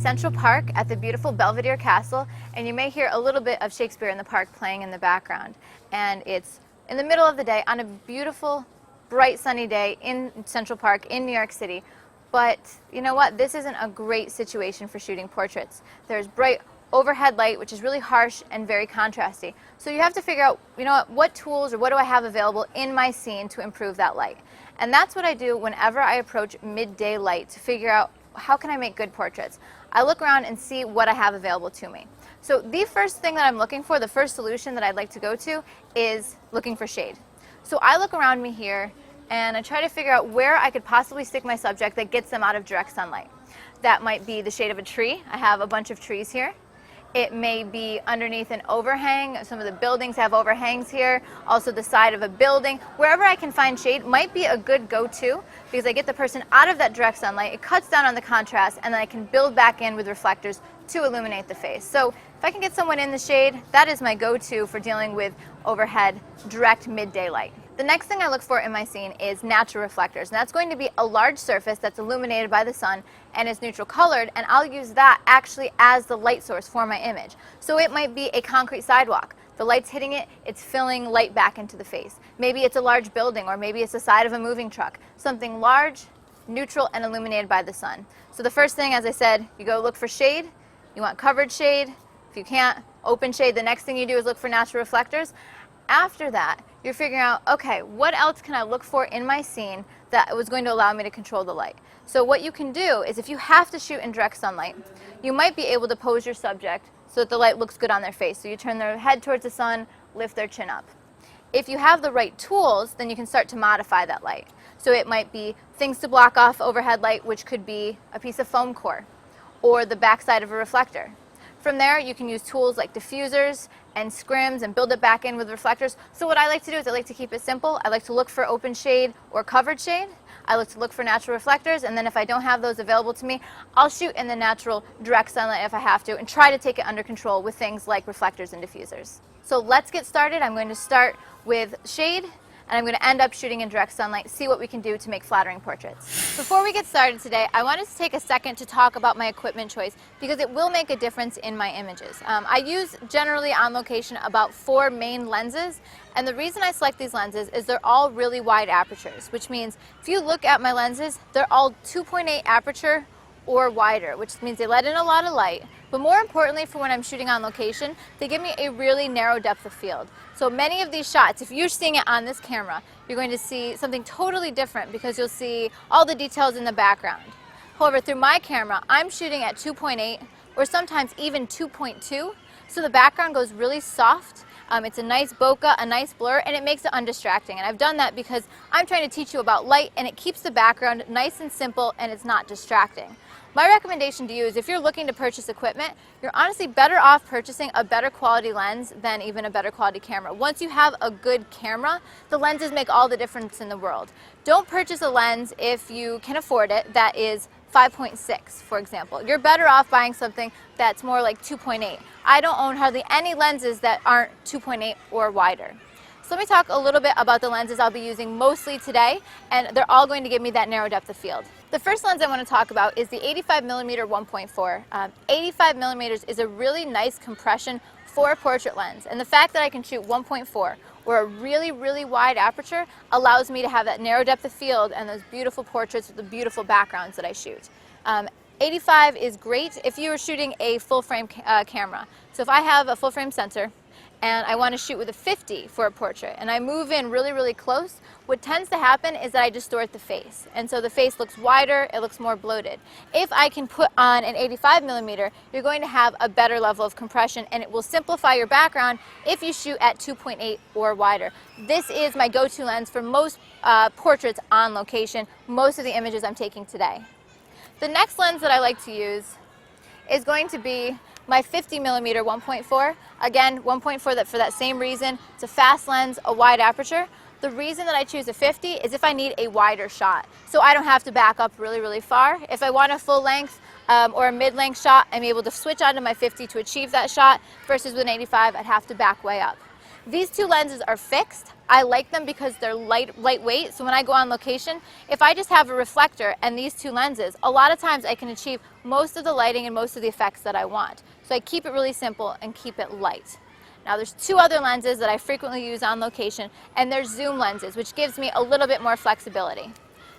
Central Park at the beautiful Belvedere Castle, and you may hear a little bit of Shakespeare in the Park playing in the background. And it's in the middle of the day on a beautiful, bright, sunny day in Central Park in New York City. But you know what? This isn't a great situation for shooting portraits. There's bright overhead light, which is really harsh and very contrasty. So you have to figure out, you know what tools or what do I have available in my scene to improve that light. And that's what I do whenever I approach midday light, to figure out how can I make good portraits. I look around and see what I have available to me. So the first thing that I'm looking for, the first solution that I'd like to go to, is looking for shade. So I look around me here and I try to figure out where I could possibly stick my subject that gets them out of direct sunlight. That might be the shade of a tree. I have a bunch of trees here. It may be underneath an overhang. Some of the buildings have overhangs here. Also the side of a building. Wherever I can find shade might be a good go-to, because I get the person out of that direct sunlight, it cuts down on the contrast, and then I can build back in with reflectors to illuminate the face. So if I can get someone in the shade, that is my go-to for dealing with overhead direct midday light. The next thing I look for in my scene is natural reflectors, and that's going to be a large surface that's illuminated by the sun and is neutral colored, and I'll use that actually as the light source for my image. So it might be a concrete sidewalk. The light's hitting it, it's filling light back into the face. Maybe it's a large building, or maybe it's the side of a moving truck. Something large, neutral, and illuminated by the sun. So the first thing, as I said, you go look for shade. You want covered shade. If you can't, open shade. The next thing you do is look for natural reflectors. After that, you're figuring out, okay, what else can I look for in my scene that was going to allow me to control the light? So what you can do is, if you have to shoot in direct sunlight, you might be able to pose your subject so that the light looks good on their face. So you turn their head towards the sun, lift their chin up. If you have the right tools, then you can start to modify that light. So it might be things to block off overhead light, which could be a piece of foam core or the backside of a reflector. From there, you can use tools like diffusers and scrims and build it back in with reflectors. So what I like to do is I like to keep it simple. I like to look for open shade or covered shade. I like to look for natural reflectors, and then if I don't have those available to me, I'll shoot in the natural direct sunlight if I have to, and try to take it under control with things like reflectors and diffusers. So let's get started. I'm going to start with shade, and I'm going to end up shooting in direct sunlight, see what we can do to make flattering portraits. Before we get started today, I wanted to take a second to talk about my equipment choice, because it will make a difference in my images. I use generally on location about 4 main lenses, and the reason I select these lenses is they're all really wide apertures, which means if you look at my lenses, they're all 2.8 aperture or wider, which means they let in a lot of light. But more importantly, for when I'm shooting on location, they give me a really narrow depth of field. So many of these shots, if you're seeing it on this camera, you're going to see something totally different, because you'll see all the details in the background. However, through my camera, I'm shooting at 2.8 or sometimes even 2.2, so the background goes really soft. It's a nice bokeh, a nice blur, and it makes it undistracting. And I've done that because I'm trying to teach you about light, and it keeps the background nice and simple, and it's not distracting. My recommendation to you is, if you're looking to purchase equipment, you're honestly better off purchasing a better quality lens than even a better quality camera. Once you have a good camera, the lenses make all the difference in the world. Don't purchase a lens, if you can afford it, that is 5.6, for example. You're better off buying something that's more like 2.8. I don't own hardly any lenses that aren't 2.8 or wider. So let me talk a little bit about the lenses I'll be using mostly today, and they're all going to give me that narrow depth of field. The first lens I want to talk about is the 85mm 1.4. 85mm is a really nice compression for a portrait lens, and the fact that I can shoot 1.4 or a really, really wide aperture allows me to have that narrow depth of field and those beautiful portraits with the beautiful backgrounds that I shoot. 85 is great if you are shooting a full frame camera. So if I have a full frame sensor and I want to shoot with a 50 for a portrait, and I move in really, really close, what tends to happen is that I distort the face. And so the face looks wider, it looks more bloated. If I can put on an 85mm, you're going to have a better level of compression, and it will simplify your background if you shoot at 2.8 or wider. This is my go-to lens for most portraits on location, most of the images I'm taking today. The next lens that I like to use is going to be my 50mm 1.4. Again, 1.4 for that same reason. It's a fast lens, a wide aperture. The reason that I choose a 50 is if I need a wider shot, so I don't have to back up really, really far. If I want a full length or a mid-length shot, I'm able to switch onto my 50 to achieve that shot, versus with an 85, I'd have to back way up. These two lenses are fixed. I like them because they're lightweight, so when I go on location, if I just have a reflector and these two lenses, a lot of times I can achieve most of the lighting and most of the effects that I want. So I keep it really simple and keep it light. Now there's two other lenses that I frequently use on location, and they're zoom lenses, which gives me a little bit more flexibility.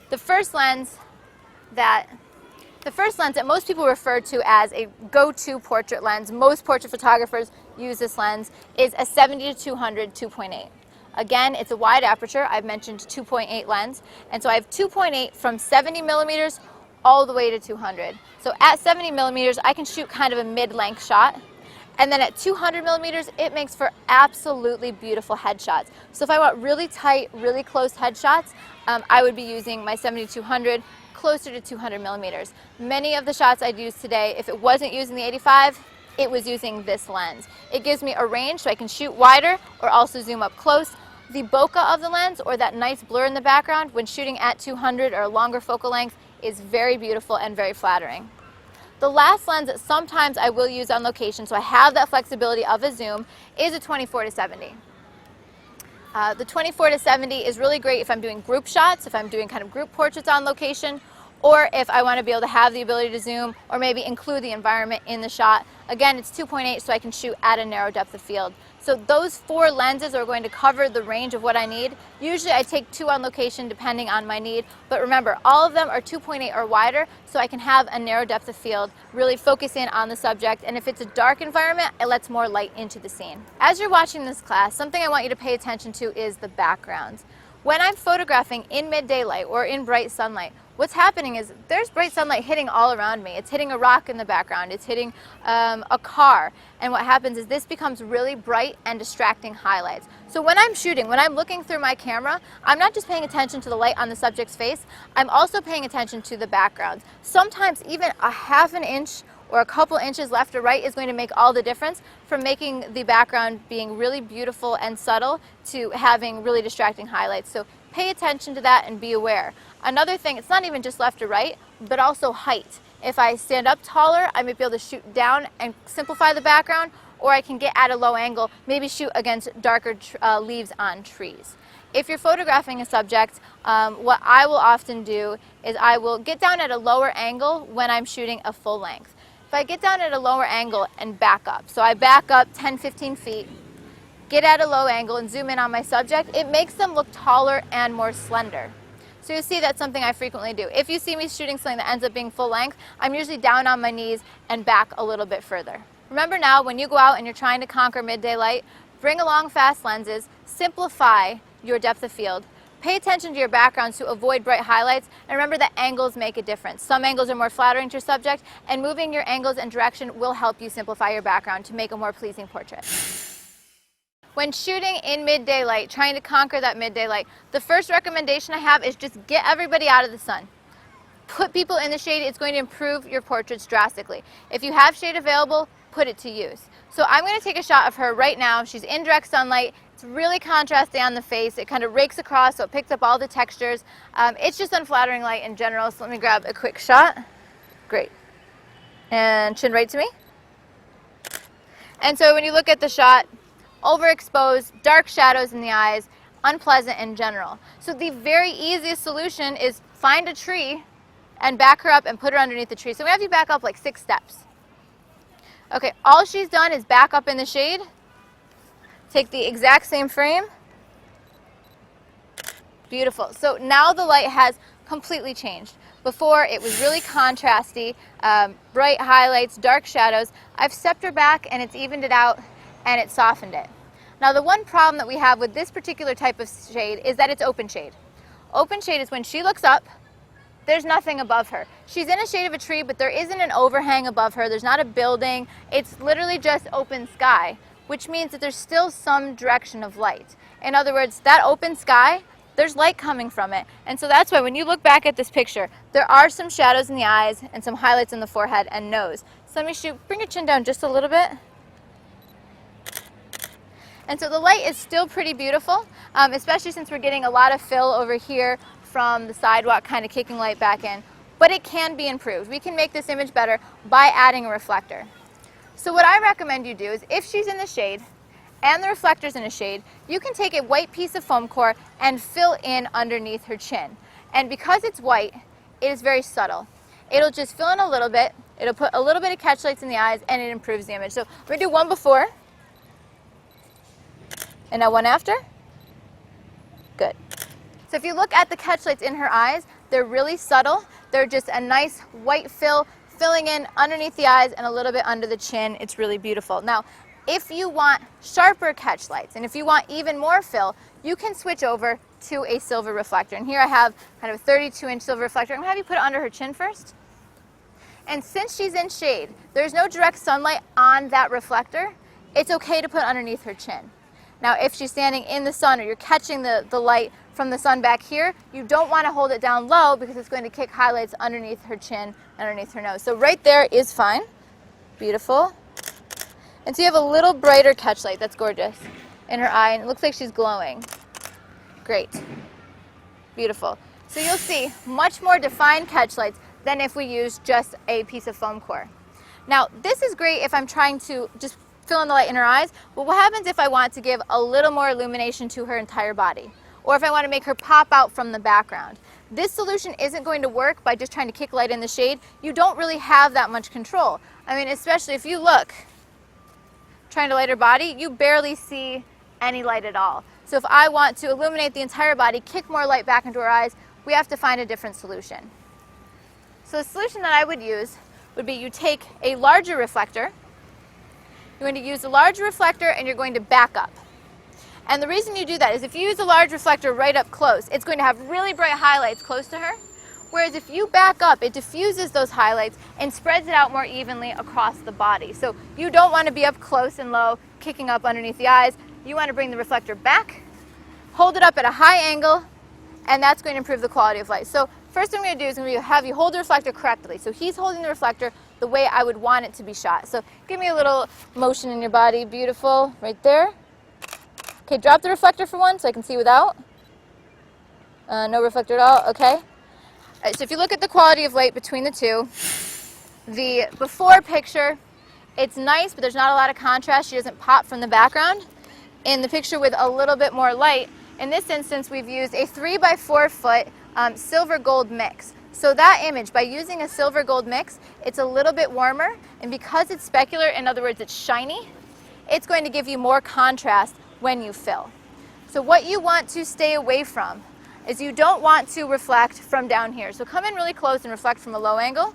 The first lens that most people refer to as a go-to portrait lens, most portrait photographers use this lens, is a 70-200 2.8. Again, it's a wide aperture. I've mentioned 2.8 lens, and so I have 2.8 from 70 millimeters all the way to 200. So at 70 millimeters, I can shoot kind of a mid-length shot. And then at 200 millimeters, it makes for absolutely beautiful headshots. So if I want really tight, really close headshots, I would be using my 70-200 closer to 200 millimeters. Many of the shots I'd use today, if it wasn't using the 85, it was using this lens. It gives me a range so I can shoot wider or also zoom up close. The bokeh of the lens, or that nice blur in the background, when shooting at 200 or longer focal length, is very beautiful and very flattering. The last lens that sometimes I will use on location, so I have that flexibility of a zoom, is a 24-70. The 24-70 is really great if I'm doing group shots, if I'm doing kind of group portraits on location, or if I want to be able to have the ability to zoom or maybe include the environment in the shot. Again, it's 2.8, so I can shoot at a narrow depth of field. So those four lenses are going to cover the range of what I need. Usually I take two on location depending on my need, but remember, all of them are 2.8 or wider, so I can have a narrow depth of field, really focus in on the subject, and if it's a dark environment, it lets more light into the scene. As you're watching this class, something I want you to pay attention to is the backgrounds. When I'm photographing in mid-daylight or in bright sunlight, what's happening is there's bright sunlight hitting all around me. It's hitting a rock in the background, it's hitting a car, and what happens is this becomes really bright and distracting highlights. So when I'm shooting, when I'm looking through my camera, I'm not just paying attention to the light on the subject's face, I'm also paying attention to the backgrounds. Sometimes even a half an inch or a couple inches left or right is going to make all the difference from making the background being really beautiful and subtle to having really distracting highlights. So pay attention to that and be aware. Another thing, it's not even just left or right, but also height. If I stand up taller, I might be able to shoot down and simplify the background, or I can get at a low angle, maybe shoot against darker leaves on trees. If you're photographing a subject, what I will often do is I will get down at a lower angle when I'm shooting a full length. If I get down at a lower angle and back up, so I back up 10-15 feet, get at a low angle and zoom in on my subject, it makes them look taller and more slender. So you'll see that's something I frequently do. If you see me shooting something that ends up being full length, I'm usually down on my knees and back a little bit further. Remember now, when you go out and you're trying to conquer midday light, bring along fast lenses, simplify your depth of field, pay attention to your backgrounds to avoid bright highlights, and remember that angles make a difference. Some angles are more flattering to your subject, and moving your angles and direction will help you simplify your background to make a more pleasing portrait. When shooting in midday light, trying to conquer that midday light, the first recommendation I have is just get everybody out of the sun. Put people in the shade. It's going to improve your portraits drastically. If you have shade available, put it to use. So I'm going to take a shot of her right now. She's in direct sunlight. It's really contrasty on the face. It kind of rakes across, so it picks up all the textures. It's just unflattering light in general, so let me grab a quick shot. Great. And chin right to me. And so when you look at the shot, overexposed, dark shadows in the eyes, unpleasant in general. So the very easiest solution is find a tree and back her up and put her underneath the tree. So we have you back up like 6 steps. Okay, all she's done is back up in the shade, take the exact same frame. Beautiful. So now the light has completely changed. Before it was really contrasty, bright highlights, dark shadows. I've stepped her back and it's evened it out and it softened it. Now the one problem that we have with this particular type of shade is that it's open shade. Open shade is when she looks up, there's nothing above her. She's in a shade of a tree, but there isn't an overhang above her. There's not a building. It's literally just open sky, which means that there's still some direction of light. In other words, that open sky, there's light coming from it. And so that's why when you look back at this picture, there are some shadows in the eyes and some highlights in the forehead and nose. So let me bring your chin down just a little bit. And so the light is still pretty beautiful, especially since we're getting a lot of fill over here from the sidewalk, kind of kicking light back in. But it can be improved. We can make this image better by adding a reflector. So what I recommend you do is if she's in the shade and the reflector's in a shade, you can take a white piece of foam core and fill in underneath her chin. And because it's white, it is very subtle. It'll just fill in a little bit, it'll put a little bit of catch lights in the eyes, and it improves the image. So we're going to do one before, and now one after. Good. So if you look at the catch lights in her eyes, they're really subtle. They're just a nice white fill, filling in underneath the eyes and a little bit under the chin. It's really beautiful. Now, if you want sharper catch lights, and if you want even more fill, you can switch over to a silver reflector. And here I have kind of a 32-inch silver reflector. I'm going to have you put it under her chin first. And since she's in shade, there's no direct sunlight on that reflector, it's okay to put underneath her chin. Now, if she's standing in the sun or you're catching the light from the sun back here, you don't want to hold it down low because it's going to kick highlights underneath her chin, underneath her nose. So right there is fine. Beautiful. And so you have a little brighter catch light, that's gorgeous, in her eye, and it looks like she's glowing. Great. Beautiful. So you'll see much more defined catch lights than if we use just a piece of foam core. Now, this is great if I'm trying to just fill in the light in her eyes, but what happens if I want to give a little more illumination to her entire body? Or if I want to make her pop out from the background? This solution isn't going to work by just trying to kick light in the shade. You don't really have that much control. I mean, especially if you look, trying to light her body, you barely see any light at all. So if I want to illuminate the entire body, kick more light back into her eyes, we have to find a different solution. So the solution that I would use would be you take a larger reflector, you're going to use a larger reflector and you're going to back up. And the reason you do that is if you use a large reflector right up close, it's going to have really bright highlights close to her. Whereas if you back up, it diffuses those highlights and spreads it out more evenly across the body. So you don't want to be up close and low, kicking up underneath the eyes. You want to bring the reflector back, hold it up at a high angle, and that's going to improve the quality of light. So first thing I'm going to do is I'm going to have you hold the reflector correctly. So he's holding the reflector the way I would want it to be shot. So give me a little motion in your body. Beautiful. Right there. Okay, drop the reflector for one so I can see without. No reflector at all. Okay. All right, so if you look at the quality of light between the two, the before picture, it's nice, but there's not a lot of contrast. She doesn't pop from the background. In the picture with a little bit more light, in this instance, we've used a 3x4 foot silver gold mix. So that image, by using a silver gold mix, it's a little bit warmer, and because it's specular, in other words, it's shiny, it's going to give you more contrast when you fill. So what you want to stay away from is you don't want to reflect from down here. So come in really close and reflect from a low angle.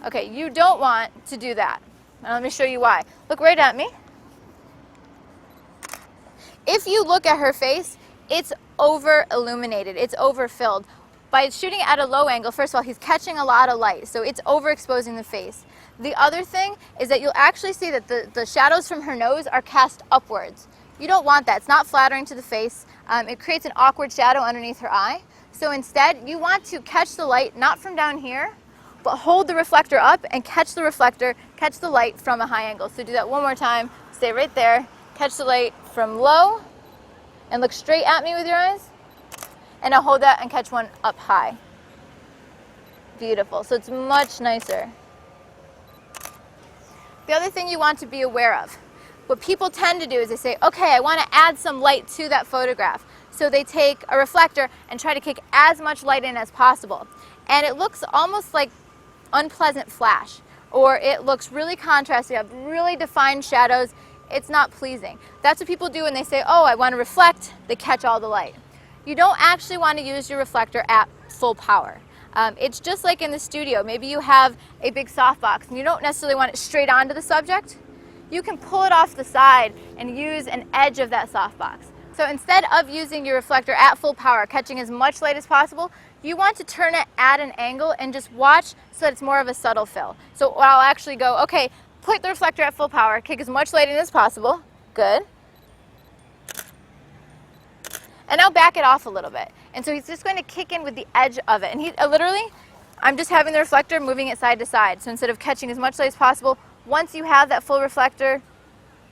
Okay, you don't want to do that. Now let me show you why. Look right at me. If you look at her face, it's over illuminated, it's overfilled. By shooting at a low angle, first of all, he's catching a lot of light, so it's overexposing the face. The other thing is that you'll actually see that the shadows from her nose are cast upwards. You don't want that. It's not flattering to the face. It creates an awkward shadow underneath her eye. So instead, you want to catch the light, not from down here, but hold the reflector up and catch the reflector, catch the light from a high angle. So do that one more time. Stay right there. Catch the light from low and look straight at me with your eyes. And now hold that and catch one up high. Beautiful. So it's much nicer. The other thing you want to be aware of, what people tend to do is they say, okay, I want to add some light to that photograph. So they take a reflector and try to kick as much light in as possible. And it looks almost like unpleasant flash, or it looks really contrasty, you have really defined shadows. It's not pleasing. That's what people do when they say, oh, I want to reflect, they catch all the light. You don't actually want to use your reflector at full power. It's just like in the studio. Maybe you have a big softbox and you don't necessarily want it straight onto the subject. You can pull it off the side and use an edge of that softbox. So instead of using your reflector at full power, catching as much light as possible, you want to turn it at an angle and just watch so that it's more of a subtle fill. So I'll actually go, okay, put the reflector at full power, kick as much light in as possible. Good. And now back it off a little bit. And so he's just going to kick in with the edge of it. And he literally, I'm just having the reflector moving it side to side. So instead of catching as much light as possible, once you have that full reflector,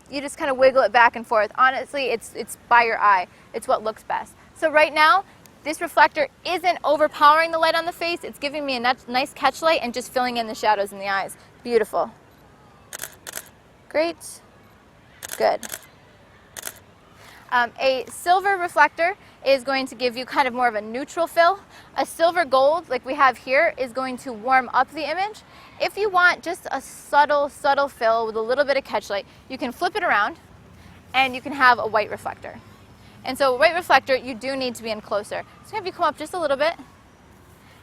you just kind of wiggle it back and forth. Honestly, it's by your eye. It's what looks best. So right now, this reflector isn't overpowering the light on the face. It's giving me a nice catch light and just filling in the shadows in the eyes. Beautiful. Great. Good. A silver reflector is going to give you kind of more of a neutral fill. A silver gold, like we have here, is going to warm up the image. If you want just a subtle fill with a little bit of catch light, you can flip it around and you can have a white reflector. And so a white reflector, you do need to be in closer. So have you come up just a little bit,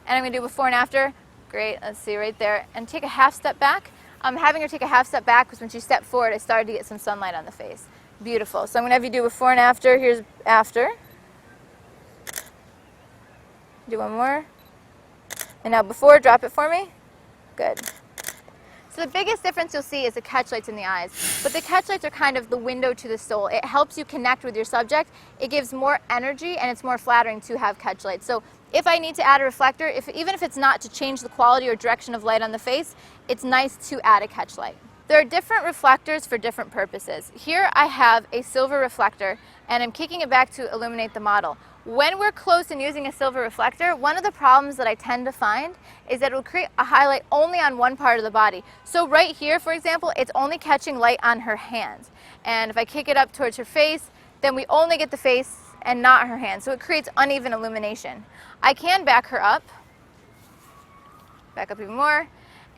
and I'm going to do before and after. Great, let's see right there. And take a half step back. Having her take a half step back because when she stepped forward, I started to get some sunlight on the face. Beautiful. So I'm going to have you do before and after. Here's after. Do one more. And now before, drop it for me. Good. So the biggest difference you'll see is the catch lights in the eyes. But the catch lights are kind of the window to the soul. It helps you connect with your subject. It gives more energy and it's more flattering to have catch lights. So if I need to add a reflector, even if it's not to change the quality or direction of light on the face, it's nice to add a catch light. There are different reflectors for different purposes. Here I have a silver reflector and I'm kicking it back to illuminate the model. When we're close and using a silver reflector, one of the problems that I tend to find is that it will create a highlight only on one part of the body. So right here, for example, it's only catching light on her hands. And if I kick it up towards her face, then we only get the face and not her hands. So it creates uneven illumination. I can back her up, back up even more,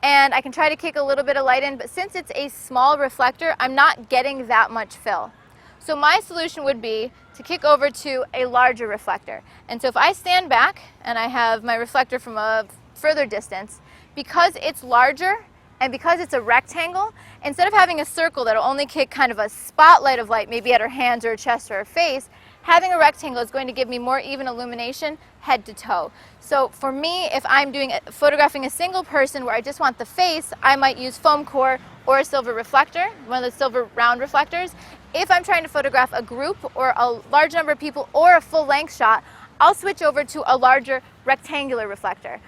and I can try to kick a little bit of light in, but since it's a small reflector, I'm not getting that much fill. So my solution would be to kick over to a larger reflector. And so if I stand back and I have my reflector from a further distance, because it's larger and because it's a rectangle, instead of having a circle that'll only kick kind of a spotlight of light, maybe at her hands or her chest or her face, having a rectangle is going to give me more even illumination head to toe. So for me, if I'm photographing a single person where I just want the face, I might use foam core or a silver reflector, one of the silver round reflectors. If I'm trying to photograph a group or a large number of people or a full length shot, I'll switch over to a larger rectangular reflector.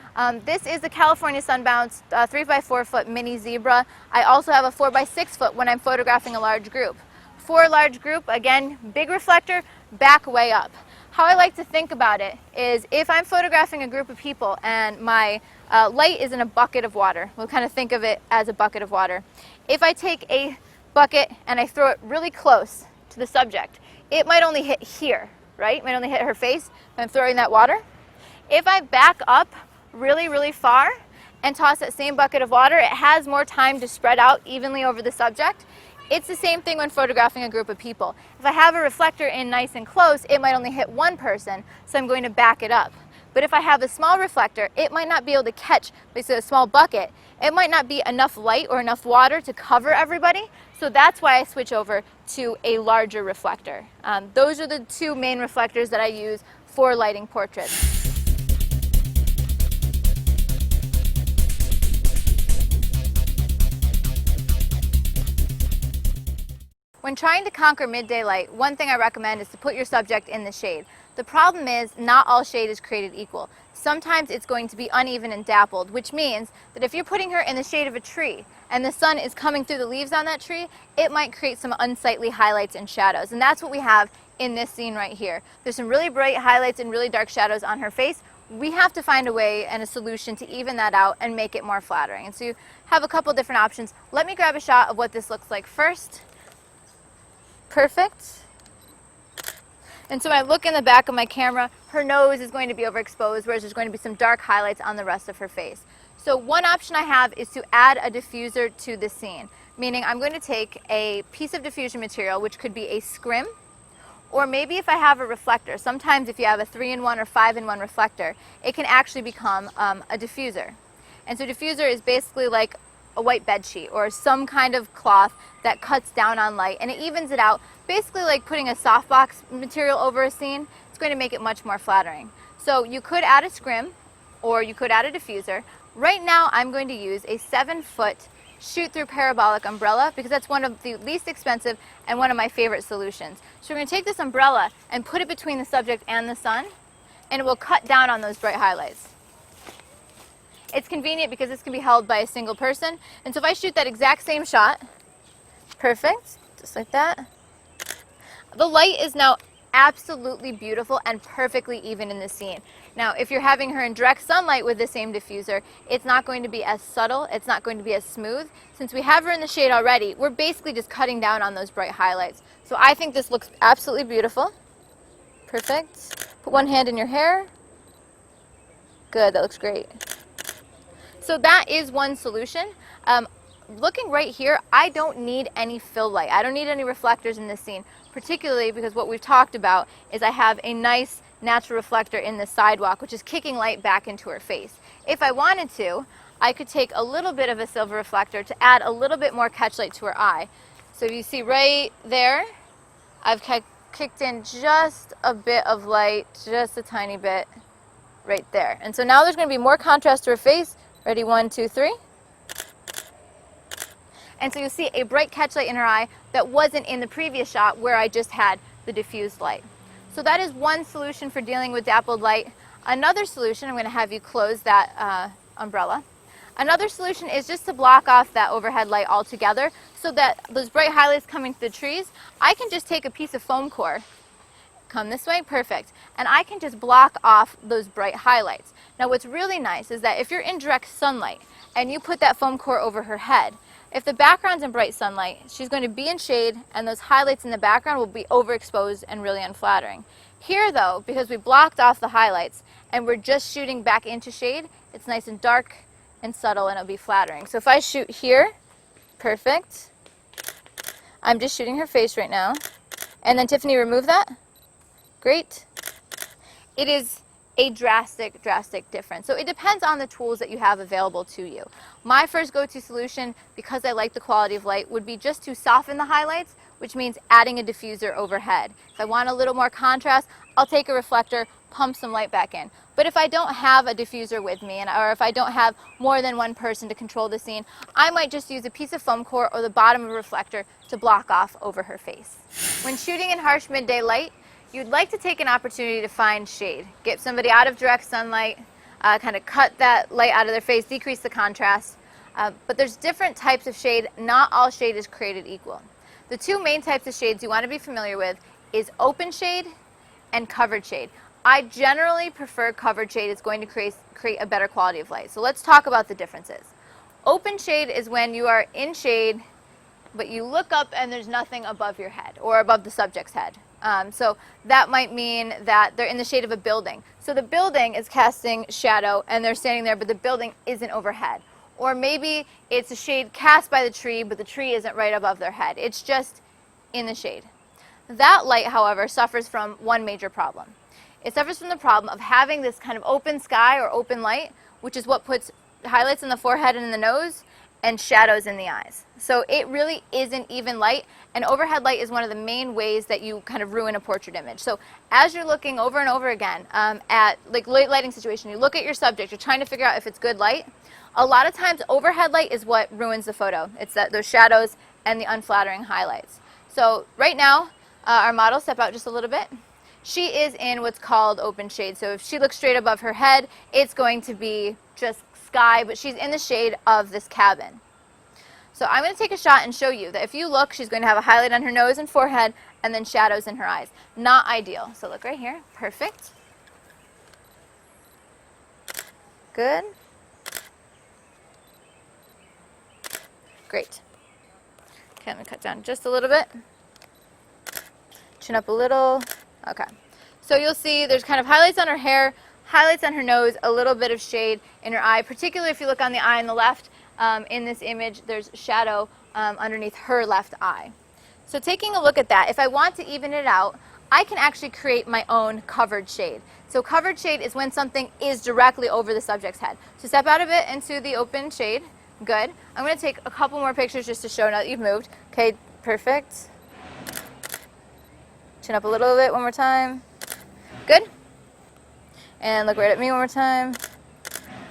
This is the California Sunbounce 3x4 foot mini zebra. I also have a 4x6 foot when I'm photographing a large group. For a large group, again, big reflector, back way up. How I like to think about it is if I'm photographing a group of people and my light is in a bucket of water, we'll kind of think of it as a bucket of water. If I take a bucket and I throw it really close to the subject, it might only hit here, right? It might only hit her face if I'm throwing that water. If I back up really far and toss that same bucket of water, it has more time to spread out evenly over the subject. It's the same thing when photographing a group of people. If I have a reflector in nice and close, it might only hit one person, so I'm going to back it up. But if I have a small reflector, it might not be able to catch, basically a small bucket, it might not be enough light or enough water to cover everybody, so that's why I switch over to a larger reflector. Those are the two main reflectors that I use for lighting portraits. When trying to conquer midday light, one thing I recommend is to put your subject in the shade. The problem is not all shade is created equal. Sometimes it's going to be uneven and dappled, which means that if you're putting her in the shade of a tree and the sun is coming through the leaves on that tree, it might create some unsightly highlights and shadows. And that's what we have in this scene right here. There's some really bright highlights and really dark shadows on her face. We have to find a way and a solution to even that out and make it more flattering. And so you have a couple different options. Let me grab a shot of what this looks like first. Perfect. And so when I look in the back of my camera, her nose is going to be overexposed, whereas there's going to be some dark highlights on the rest of her face. So one option I have is to add a diffuser to the scene, meaning I'm going to take a piece of diffusion material, which could be a scrim, or maybe if I have a reflector. Sometimes if you have a 3-in-1 or 5-in-1 reflector, it can actually become a diffuser. And so diffuser is basically like a white bed sheet or some kind of cloth that cuts down on light and it evens it out, basically like putting a softbox material over a scene. It's going to make it much more flattering. So you could add a scrim or you could add a diffuser. Right now I'm going to use a 7-foot shoot-through parabolic umbrella because that's one of the least expensive and one of my favorite solutions. So we're going to take this umbrella and put it between the subject and the sun, and it will cut down on those bright highlights. It's convenient because this can be held by a single person. And so if I shoot that exact same shot, perfect, just like that. The light is now absolutely beautiful and perfectly even in the scene. Now, if you're having her in direct sunlight with the same diffuser, it's not going to be as subtle, it's not going to be as smooth. Since we have her in the shade already, we're basically just cutting down on those bright highlights. So I think this looks absolutely beautiful. Perfect. Put one hand in your hair. Good, that looks great. So that is one solution. Looking right here, I don't need any fill light. I don't need any reflectors in this scene, particularly because what we've talked about is I have a nice natural reflector in the sidewalk, which is kicking light back into her face. If I wanted to, I could take a little bit of a silver reflector to add a little bit more catch light to her eye. So you see right there, I've kicked in just a bit of light, just a tiny bit right there. And so now there's going to be more contrast to her face. Ready, 1, 2, 3. And so you'll see a bright catch light in her eye that wasn't in the previous shot where I just had the diffused light. So that is one solution for dealing with dappled light. Another solution, I'm going to have you close that umbrella. Another solution is just to block off that overhead light altogether so that those bright highlights coming through the trees, I can just take a piece of foam core, come this way, perfect, and I can just block off those bright highlights. Now what's really nice is that if you're in direct sunlight and you put that foam core over her head, if the background's in bright sunlight, she's going to be in shade and those highlights in the background will be overexposed and really unflattering. Here though, because we blocked off the highlights and we're just shooting back into shade, it's nice and dark and subtle and it'll be flattering. So if I shoot here, perfect. I'm just shooting her face right now. And then Tiffany, remove that. Great. It is a drastic difference. So it depends on the tools that you have available to you. My first go-to solution, because I like the quality of light, would be just to soften the highlights, which means adding a diffuser overhead. If I want a little more contrast, I'll take a reflector, pump some light back in. But if I don't have a diffuser with me, or if I don't have more than one person to control the scene, I might just use a piece of foam core or the bottom of a reflector to block off over her face. When shooting in harsh midday light, you'd like to take an opportunity to find shade. Get somebody out of direct sunlight, kind of cut that light out of their face, decrease the contrast. But there's different types of shade. Not all shade is created equal. The two main types of shades you want to be familiar with is open shade and covered shade. I generally prefer covered shade. It's going to create a better quality of light. So let's talk about the differences. Open shade is when you are in shade, but you look up and there's nothing above your head or above the subject's head. So that might mean that they're in the shade of a building. So the building is casting shadow and they're standing there, but the building isn't overhead. Or maybe it's a shade cast by the tree, but the tree isn't right above their head. It's just in the shade. That light, however, suffers from one major problem. It suffers from the problem of having this kind of open sky or open light, which is what puts highlights in the forehead and in the nose and shadows in the eyes. So it really isn't even light, and overhead light is one of the main ways that you kind of ruin a portrait image. So as you're looking over and over again at like lighting situation, you look at your subject, you're trying to figure out if it's good light. A lot of times overhead light is what ruins the photo. It's those shadows and the unflattering highlights. So right now, our model, step out just a little bit. She is in what's called open shade. So if she looks straight above her head, it's going to be just sky, but she's in the shade of this cabin. So I'm going to take a shot and show you that if you look, she's going to have a highlight on her nose and forehead and then shadows in her eyes. Not ideal. So look right here. Perfect. Good. Great. Okay, I'm going to cut down just a little bit. Chin up a little. Okay. So you'll see there's kind of highlights on her hair, highlights on her nose, a little bit of shade in her eye, particularly if you look on the eye on the left. In this image, there's shadow underneath her left eye. So taking a look at that, if I want to even it out, I can actually create my own covered shade. So covered shade is when something is directly over the subject's head. So step out of it into the open shade. Good. I'm going to take a couple more pictures just to show now that you've moved. Okay, perfect. Chin up a little bit one more time. Good. And look right at me one more time.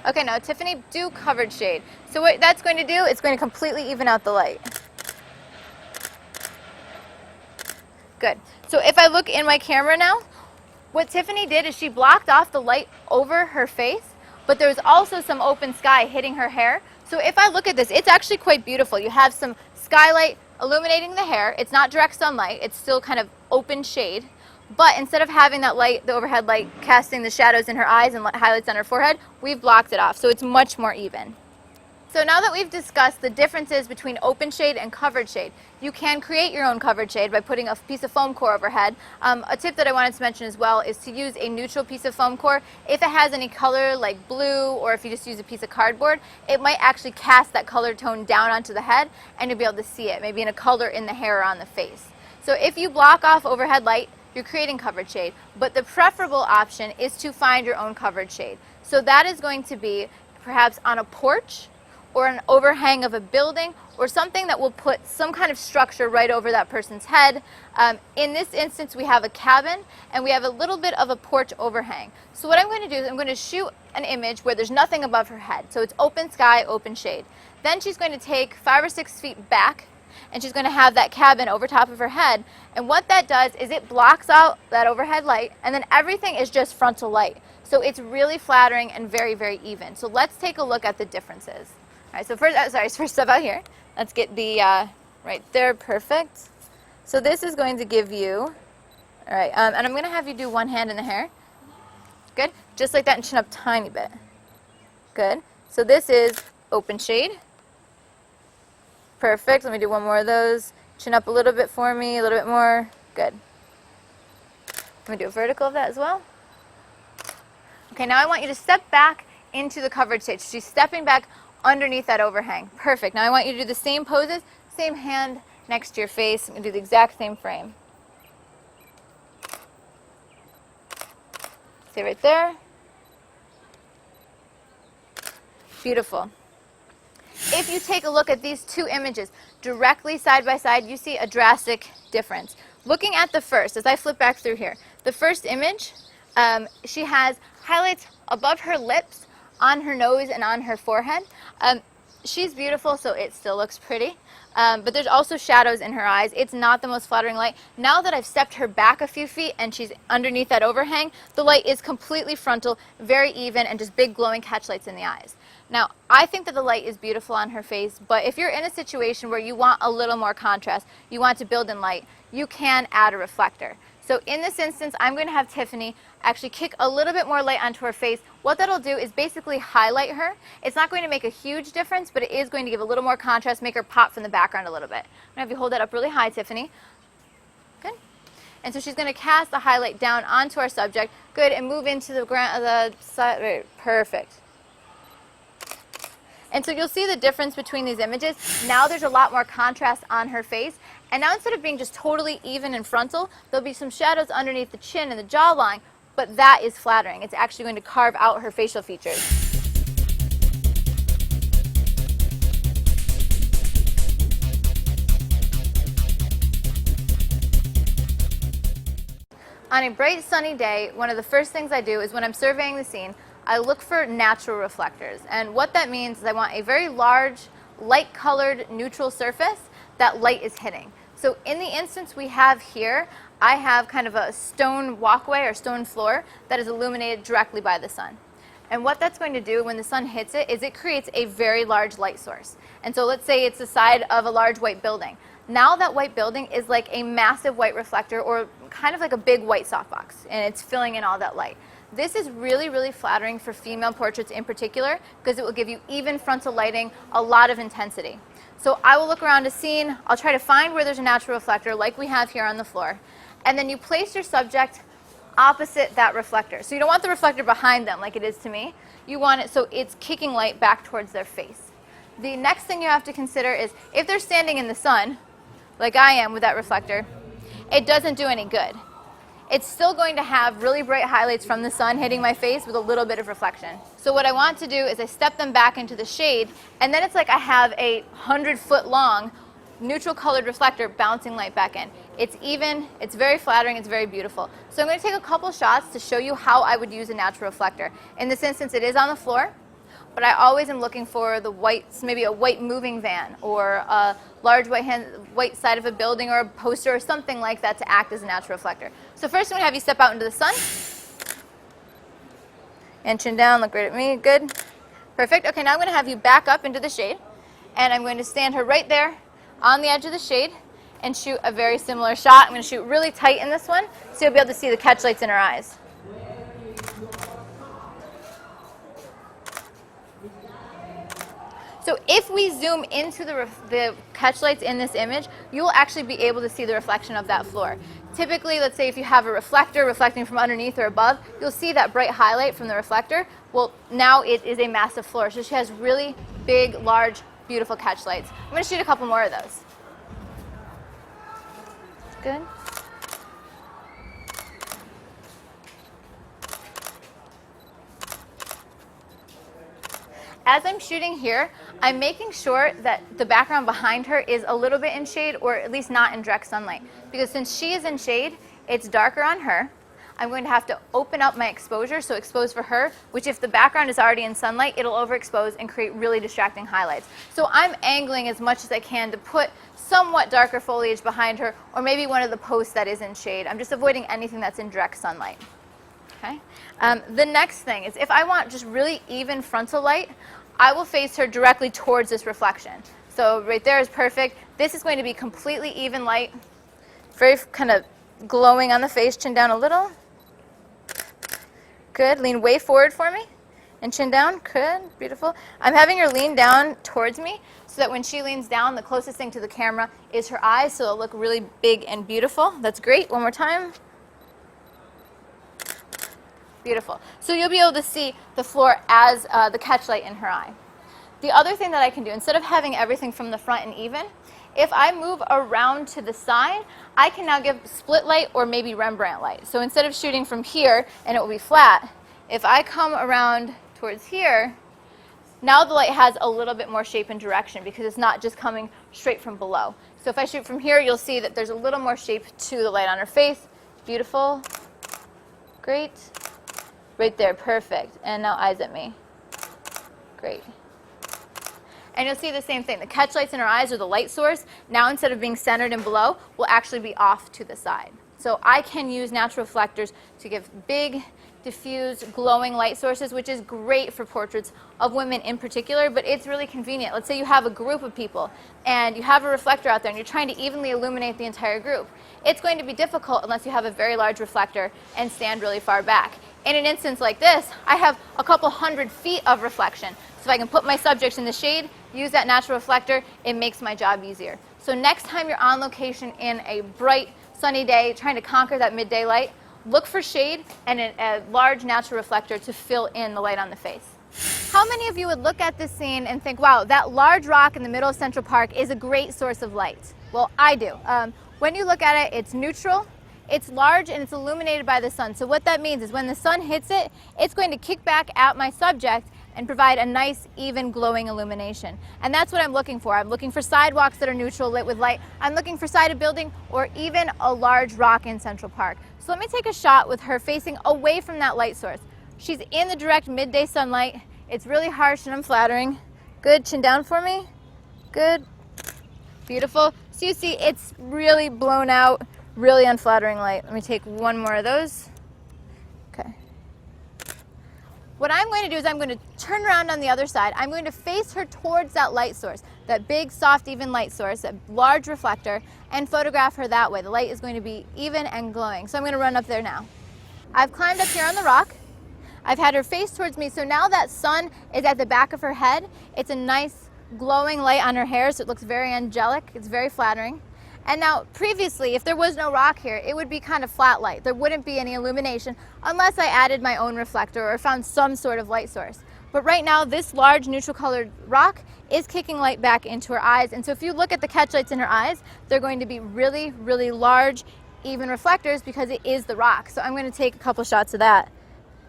Okay, now Tiffany, do covered shade. So what that's going to do, it's going to completely even out the light. Good. So if I look in my camera now, what Tiffany did is she blocked off the light over her face, but there's also some open sky hitting her hair. So if I look at this, it's actually quite beautiful. You have some skylight illuminating the hair. It's not direct sunlight. It's still kind of open shade. But instead of having that light, the overhead light, casting the shadows in her eyes and highlights on her forehead, we've blocked it off, so it's much more even. So now that we've discussed the differences between open shade and covered shade, you can create your own covered shade by putting a piece of foam core overhead. A tip that I wanted to mention as well is to use a neutral piece of foam core. If it has any color like blue, or if you just use a piece of cardboard, it might actually cast that color tone down onto the head and you'll be able to see it, maybe in a color in the hair or on the face. So if you block off overhead light, you're creating covered shade, but the preferable option is to find your own covered shade. So that is going to be perhaps on a porch, or an overhang of a building, or something that will put some kind of structure right over that person's head. In this instance, we have a cabin and we have a little bit of a porch overhang. So what I'm going to do is I'm going to shoot an image where there's nothing above her head. So it's open sky, open shade. Then she's going to take 5 or 6 feet back, and she's going to have that cabin over top of her head. And what that does is it blocks out that overhead light, and then everything is just frontal light. So it's really flattering and very, very even. So let's take a look at the differences. All right, so first step out here. Let's get the, right there, perfect. So this is going to give you, all right, and I'm going to have you do one hand in the hair. Good, just like that, and chin up tiny bit. Good, so this is open shade. Perfect, let me do one more of those. Chin up a little bit for me, a little bit more. Good. Let me do a vertical of that as well. Okay, now I want you to step back into the covered shade. She's stepping back underneath that overhang. Perfect. Now I want you to do the same poses, same hand next to your face, and do the exact same frame. Stay right there. Beautiful. If you take a look at these two images directly side by side, you see a drastic difference. Looking at the first, as I flip back through here, the first image, she has highlights above her lips, on her nose, and on her forehead. She's beautiful, so it still looks pretty. But there's also shadows in her eyes. It's not the most flattering light. Now that I've stepped her back a few feet and she's underneath that overhang, the light is completely frontal, very even, and just big glowing catch lights in the eyes. Now, I think that the light is beautiful on her face, but if you're in a situation where you want a little more contrast, you want to build in light, you can add a reflector. So in this instance, I'm going to have Tiffany actually kick a little bit more light onto her face. What that'll do is basically highlight her. It's not going to make a huge difference, but it is going to give a little more contrast, make her pop from the background a little bit. I'm going to have you hold that up really high, Tiffany. Good. And so she's going to cast the highlight down onto our subject. Good, and move into the side. Right. Perfect. And so you'll see the difference between these images. Now there's a lot more contrast on her face. And now instead of being just totally even and frontal, there'll be some shadows underneath the chin and the jawline, but that is flattering. It's actually going to carve out her facial features. On a bright sunny day, one of the first things I do is when I'm surveying the scene, I look for natural reflectors. And what that means is I want a very large, light-colored, neutral surface that light is hitting. So in the instance we have here, I have kind of a stone walkway or stone floor that is illuminated directly by the sun. And what that's going to do when the sun hits it is it creates a very large light source. And so let's say it's the side of a large white building. Now that white building is like a massive white reflector, or kind of like a big white softbox, and it's filling in all that light. This is really, really flattering for female portraits in particular, because it will give you even frontal lighting, a lot of intensity. So I will look around a scene, I'll try to find where there's a natural reflector like we have here on the floor, and then you place your subject opposite that reflector. So you don't want the reflector behind them like it is to me. You want it so it's kicking light back towards their face. The next thing you have to consider is if they're standing in the sun, like I am with that reflector, it doesn't do any good. It's still going to have really bright highlights from the sun hitting my face with a little bit of reflection. So what I want to do is I step them back into the shade, and then it's like I have a 100-foot long neutral colored reflector bouncing light back in. It's even, it's very flattering, it's very beautiful. So I'm going to take a couple shots to show you how I would use a natural reflector. In this instance, it is on the floor, but I always am looking for the white, maybe a white moving van, or a large white side of a building, or a poster, or something like that to act as a natural reflector. So first I'm going to have you step out into the sun. And chin down, look right at me, good. Perfect. Okay, now I'm going to have you back up into the shade, and I'm going to stand her right there on the edge of the shade, and shoot a very similar shot. I'm going to shoot really tight in this one, so you'll be able to see the catch lights in her eyes. So if we zoom into the catch lights in this image, you will actually be able to see the reflection of that floor. Typically, let's say if you have a reflector reflecting from underneath or above, you'll see that bright highlight from the reflector. Well, now it is a massive floor, so she has really big, large, beautiful catch lights. I'm going to shoot a couple more of those. Good. As I'm shooting here, I'm making sure that the background behind her is a little bit in shade, or at least not in direct sunlight. Because since she is in shade, it's darker on her. I'm going to have to open up my exposure, so expose for her, which if the background is already in sunlight, it'll overexpose and create really distracting highlights. So I'm angling as much as I can to put somewhat darker foliage behind her, or maybe one of the posts that is in shade. I'm just avoiding anything that's in direct sunlight. Okay. The next thing is if I want just really even frontal light, I will face her directly towards this reflection. So right there is perfect. This is going to be completely even light, very kind of glowing on the face, chin down a little. Good, lean way forward for me and chin down, good, beautiful. I'm having her lean down towards me so that when she leans down, the closest thing to the camera is her eyes, so it'll look really big and beautiful. That's great, one more time. Beautiful. So you'll be able to see the floor as the catch light in her eye. The other thing that I can do, instead of having everything from the front and even, if I move around to the side, I can now give split light or maybe Rembrandt light. So instead of shooting from here and it will be flat, if I come around towards here, now the light has a little bit more shape and direction because it's not just coming straight from below. So if I shoot from here, you'll see that there's a little more shape to the light on her face. Beautiful. Great. Right there, perfect. And now eyes at me. Great. And you'll see the same thing. The catch lights in her eyes are the light source. Now instead of being centered and below, will actually be off to the side. So I can use natural reflectors to give big, diffuse, glowing light sources, which is great for portraits of women in particular, but it's really convenient. Let's say you have a group of people and you have a reflector out there and you're trying to evenly illuminate the entire group. It's going to be difficult unless you have a very large reflector and stand really far back. In an instance like this, I have a couple 100 feet of reflection. So if I can put my subjects in the shade, use that natural reflector, it makes my job easier. So next time you're on location in a bright, sunny day, trying to conquer that midday light, look for shade and a large natural reflector to fill in the light on the face. How many of you would look at this scene and think, wow, that large rock in the middle of Central Park is a great source of light? Well, I do. When you look at it, it's neutral, it's large, and it's illuminated by the sun. So what that means is when the sun hits it, it's going to kick back at my subject and provide a nice, even, glowing illumination. And that's what I'm looking for. I'm looking for sidewalks that are neutral, lit with light. I'm looking for side of building or even a large rock in Central Park. So let me take a shot with her facing away from that light source. She's in the direct midday sunlight. It's really harsh and unflattering. Good, chin down for me. Good, beautiful. So you see it's really blown out, really unflattering light. Let me take one more of those. Okay. What I'm going to do is I'm going to turn around on the other side. I'm going to face her towards that light source, that big, soft, even light source, that large reflector, and photograph her that way. The light is going to be even and glowing. So I'm going to run up there now. I've climbed up here on the rock. I've had her face towards me, so now that sun is at the back of her head. It's a nice glowing light on her hair, so it looks very angelic. It's very flattering. And now, previously, if there was no rock here, it would be kind of flat light. There wouldn't be any illumination unless I added my own reflector or found some sort of light source. But right now, this large neutral colored rock is kicking light back into her eyes. And so if you look at the catch lights in her eyes, they're going to be really, really large, even reflectors because it is the rock. So I'm going to take a couple shots of that.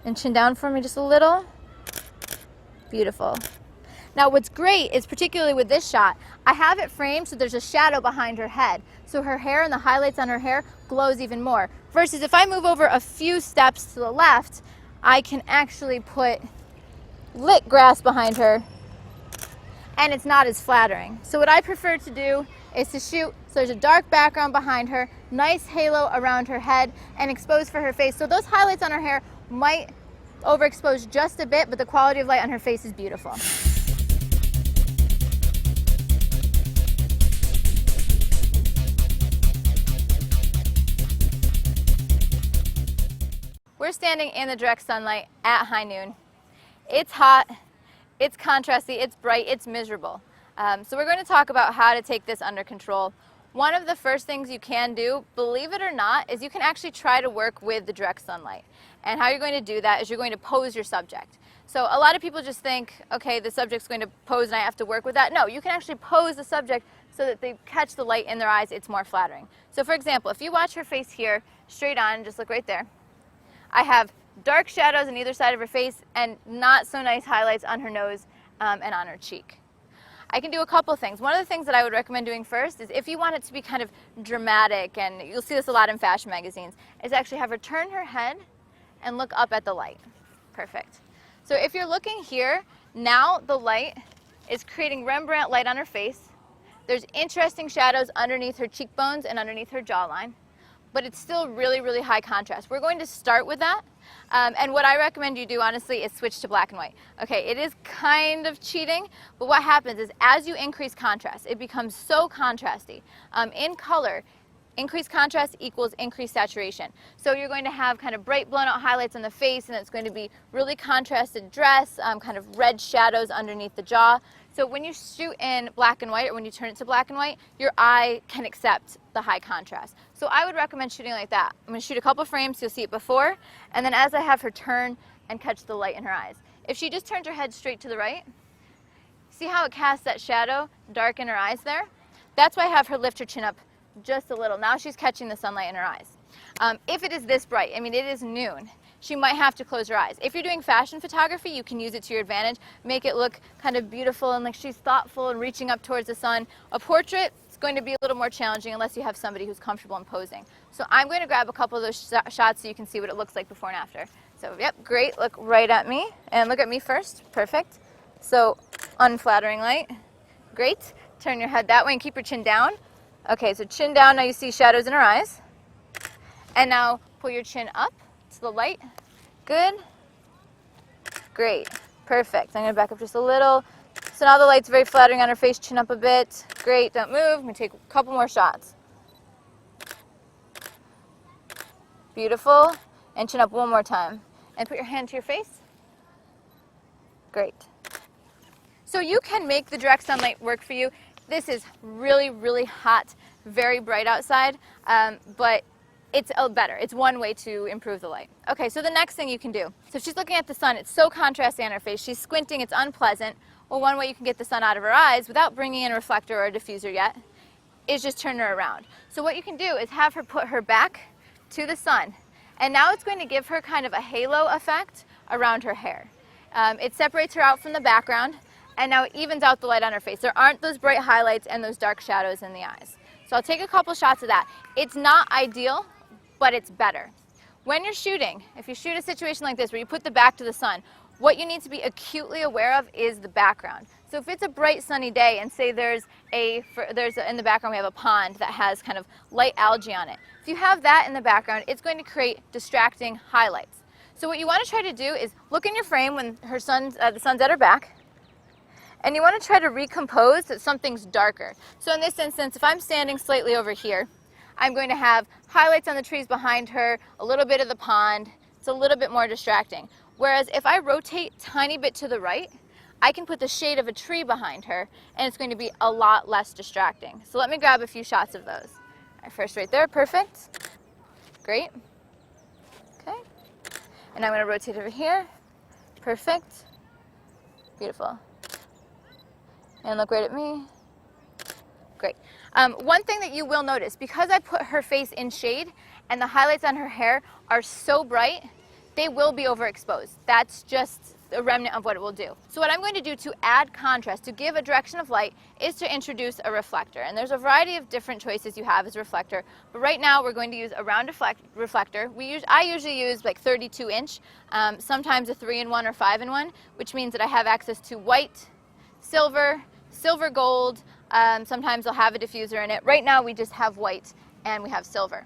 And chin down for me just a little. Beautiful. Now what's great is, particularly with this shot, I have it framed so there's a shadow behind her head. So her hair and the highlights on her hair glows even more. Versus if I move over a few steps to the left, I can actually put lit grass behind her and it's not as flattering. So what I prefer to do is to shoot so there's a dark background behind her, nice halo around her head, and expose for her face. So those highlights on her hair might overexpose just a bit, but the quality of light on her face is beautiful. we're standing in the direct sunlight at high noon. It's hot, it's contrasty, it's bright, it's miserable. So we're going to talk about how to take this under control. One of the first things you can do, believe it or not, is you can actually try to work with the direct sunlight. And how you're going to do that is you're going to pose your subject. So a lot of people just think, okay, the subject's going to pose and I have to work with that. No, you can actually pose the subject so that they catch the light in their eyes. It's more flattering. So for example, if you watch her face here, straight on, just look right there. I have dark shadows on either side of her face and not so nice highlights on her nose and on her cheek. I can do a couple things. One of the things that I would recommend doing first is if you want it to be kind of dramatic, and you'll see this a lot in fashion magazines, is actually have her turn her head and look up at the light. Perfect. So if you're looking here, now the light is creating Rembrandt light on her face. There's interesting shadows underneath her cheekbones and underneath her jawline, but it's still really, really high contrast. We're going to start with that. And what I recommend you do, honestly, is switch to black and white. Okay, it is kind of cheating, but what happens is as you increase contrast, it becomes so contrasty. In color, increased contrast equals increased saturation. So you're going to have kind of bright blown out highlights on the face, and it's going to be really contrasted dress, kind of red shadows underneath the jaw. So when you shoot in black and white, or when you turn it to black and white, your eye can accept the high contrast. So I would recommend shooting like that. I'm going to shoot a couple frames so you'll see it before, and then as I have her turn and catch the light in her eyes. If she just turns her head straight to the right, see how it casts that shadow dark in her eyes there? That's why I have her lift her chin up just a little. Now she's catching the sunlight in her eyes. If it is this bright, I mean it is noon, she might have to close her eyes. If you're doing fashion photography, you can use it to your advantage. Make it look kind of beautiful and like she's thoughtful and reaching up towards the sun. A portrait is going to be a little more challenging unless you have somebody who's comfortable in posing. So I'm going to grab a couple of those shots so you can see what it looks like before and after. So yep, great, look right at me and look at me first, perfect. So unflattering light, great. Turn your head that way and keep your chin down. Okay, so chin down, now you see shadows in her eyes. And now pull your chin up to the light. Good. Great. Perfect. I'm going to back up just a little. So now the light's very flattering on her face. Chin up a bit. Great. Don't move. I'm going to take a couple more shots. Beautiful. And chin up one more time. And put your hand to your face. Great. So you can make the direct sunlight work for you. This is really, really hot, very bright outside, but it's better. It's one way to improve the light. Okay, so the next thing you can do. So if she's looking at the sun, it's so contrasty on her face, she's squinting, it's unpleasant. Well, one way you can get the sun out of her eyes without bringing in a reflector or a diffuser yet is just turn her around. So what you can do is have her put her back to the sun, and now it's going to give her kind of a halo effect around her hair. It separates her out from the background, and now it evens out the light on her face. There aren't those bright highlights and those dark shadows in the eyes. So I'll take a couple shots of that. It's not ideal, but it's better. When you're shooting, if you shoot a situation like this where you put the back to the sun, what you need to be acutely aware of is the background. So if it's a bright sunny day and say in the background we have a pond that has kind of light algae on it. If you have that in the background, it's going to create distracting highlights. So what you want to try to do is look in your frame when the sun's at her back, and you want to try to recompose that something's darker. So in this instance, if I'm standing slightly over here, I'm going to have highlights on the trees behind her, a little bit of the pond. It's a little bit more distracting. Whereas if I rotate a tiny bit to the right, I can put the shade of a tree behind her, and it's going to be a lot less distracting. So let me grab a few shots of those. All right, first right there, perfect. Great. Okay. And I'm going to rotate over here. Perfect. Beautiful. And look right at me. Great. One thing that you will notice, because I put her face in shade and the highlights on her hair are so bright, they will be overexposed. That's just a remnant of what it will do. So what I'm going to do to add contrast, to give a direction of light, is to introduce a reflector. And there's a variety of different choices you have as a reflector, but right now we're going to use a round reflector. I usually use like 32-inch, sometimes a 3-in-1 or 5-in-1, which means that I have access to white, silver, silver gold, sometimes I'll have a diffuser in it. Right now we just have white and we have silver.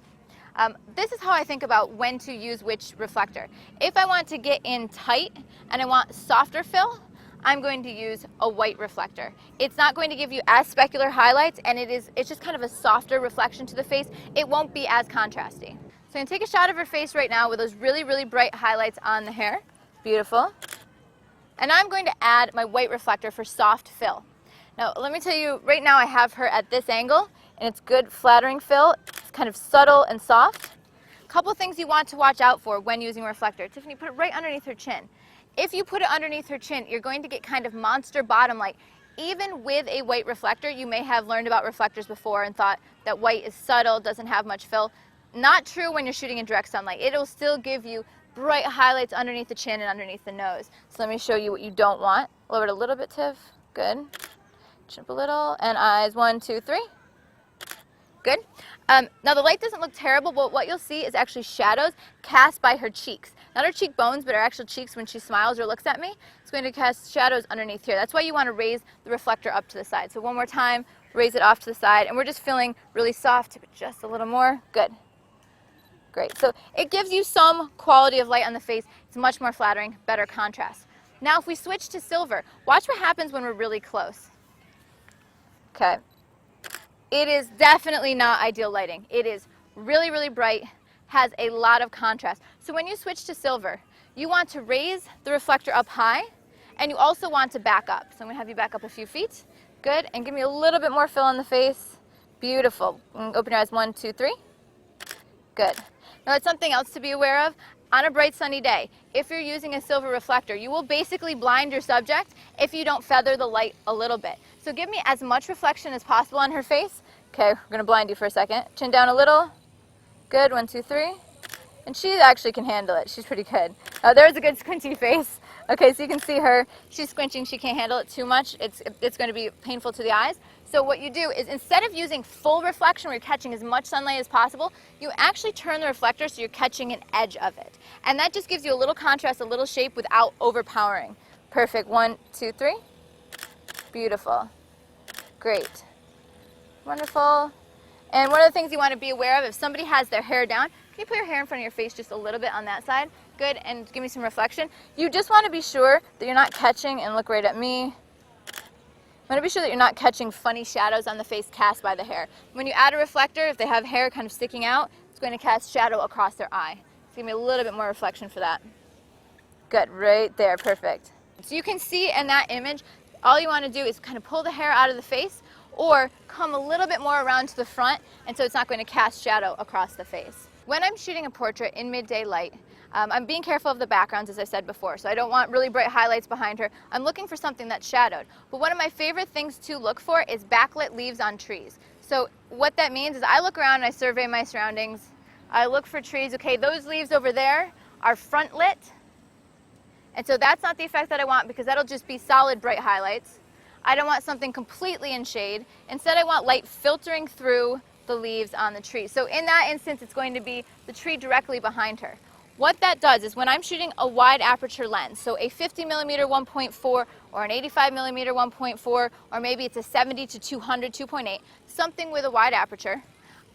This is how I think about when to use which reflector. If I want to get in tight and I want softer fill, I'm going to use a white reflector. It's not going to give you as specular highlights, and it's just kind of a softer reflection to the face. It won't be as contrasty. So I'm going to take a shot of her face right now with those really, really bright highlights on the hair. Beautiful. And I'm going to add my white reflector for soft fill. Now, let me tell you, right now I have her at this angle, and it's good flattering fill. It's kind of subtle and soft. A couple things you want to watch out for when using a reflector. Tiffany, put it right underneath her chin. If you put it underneath her chin, you're going to get kind of monster bottom light. Even with a white reflector, you may have learned about reflectors before and thought that white is subtle, doesn't have much fill. Not true when you're shooting in direct sunlight. It'll still give you bright highlights underneath the chin and underneath the nose. So let me show you what you don't want. Lower it a little bit, Tiff. Good. Chin up a little. And eyes, 1, 2, 3. Good. Now the light doesn't look terrible, but what you'll see is actually shadows cast by her cheeks. Not her cheekbones, but her actual cheeks when she smiles or looks at me. It's going to cast shadows underneath here. That's why you want to raise the reflector up to the side. So one more time, raise it off to the side, and we're just feeling really soft, but just a little more. Good. Great. So it gives you some quality of light on the face. It's much more flattering, better contrast. Now if we switch to silver, watch what happens when we're really close. Okay. It is definitely not ideal lighting. It is really, really bright, has a lot of contrast. So when you switch to silver, you want to raise the reflector up high, and you also want to back up. So I'm going to have you back up a few feet. Good. And give me a little bit more fill on the face. Beautiful. Open your eyes, 1, 2, 3. Good. Now that's something else to be aware of. On a bright sunny day, if you're using a silver reflector, you will basically blind your subject if you don't feather the light a little bit. So give me as much reflection as possible on her face. Okay, we're going to blind you for a second. Chin down a little. Good, 1, 2, 3. And she actually can handle it. She's pretty good. There's a good squinty face. Okay, so you can see her. She's squinching. She can't handle it too much. It's going to be painful to the eyes. So what you do is instead of using full reflection where you're catching as much sunlight as possible, you actually turn the reflector so you're catching an edge of it. And that just gives you a little contrast, a little shape without overpowering. Perfect. 1, 2, 3. Beautiful. Great. Wonderful. And one of the things you want to be aware of, if somebody has their hair down, can you put your hair in front of your face just a little bit on that side? Good. And give me some reflection. You just want to be sure that you're not catching, and look right at me. You want to be sure that you're not catching funny shadows on the face cast by the hair. When you add a reflector, if they have hair kind of sticking out, it's going to cast shadow across their eye. So give me a little bit more reflection for that. Good. Right there. Perfect. So you can see in that image, all you want to do is kind of pull the hair out of the face or come a little bit more around to the front, and so it's not going to cast shadow across the face. When I'm shooting a portrait in midday light, I'm being careful of the backgrounds, as I said before, so I don't want really bright highlights behind her. I'm looking for something that's shadowed. But one of my favorite things to look for is backlit leaves on trees. So what that means is I look around and I survey my surroundings. I look for trees. Okay, those leaves over there are front lit. And so that's not the effect that I want, because that'll just be solid bright highlights. I don't want something completely in shade. Instead, I want light filtering through the leaves on the tree. So in that instance, it's going to be the tree directly behind her. What that does is when I'm shooting a wide aperture lens, so a 50mm 1.4 or an 85mm 1.4, or maybe it's a 70 to 200 2.8, something with a wide aperture,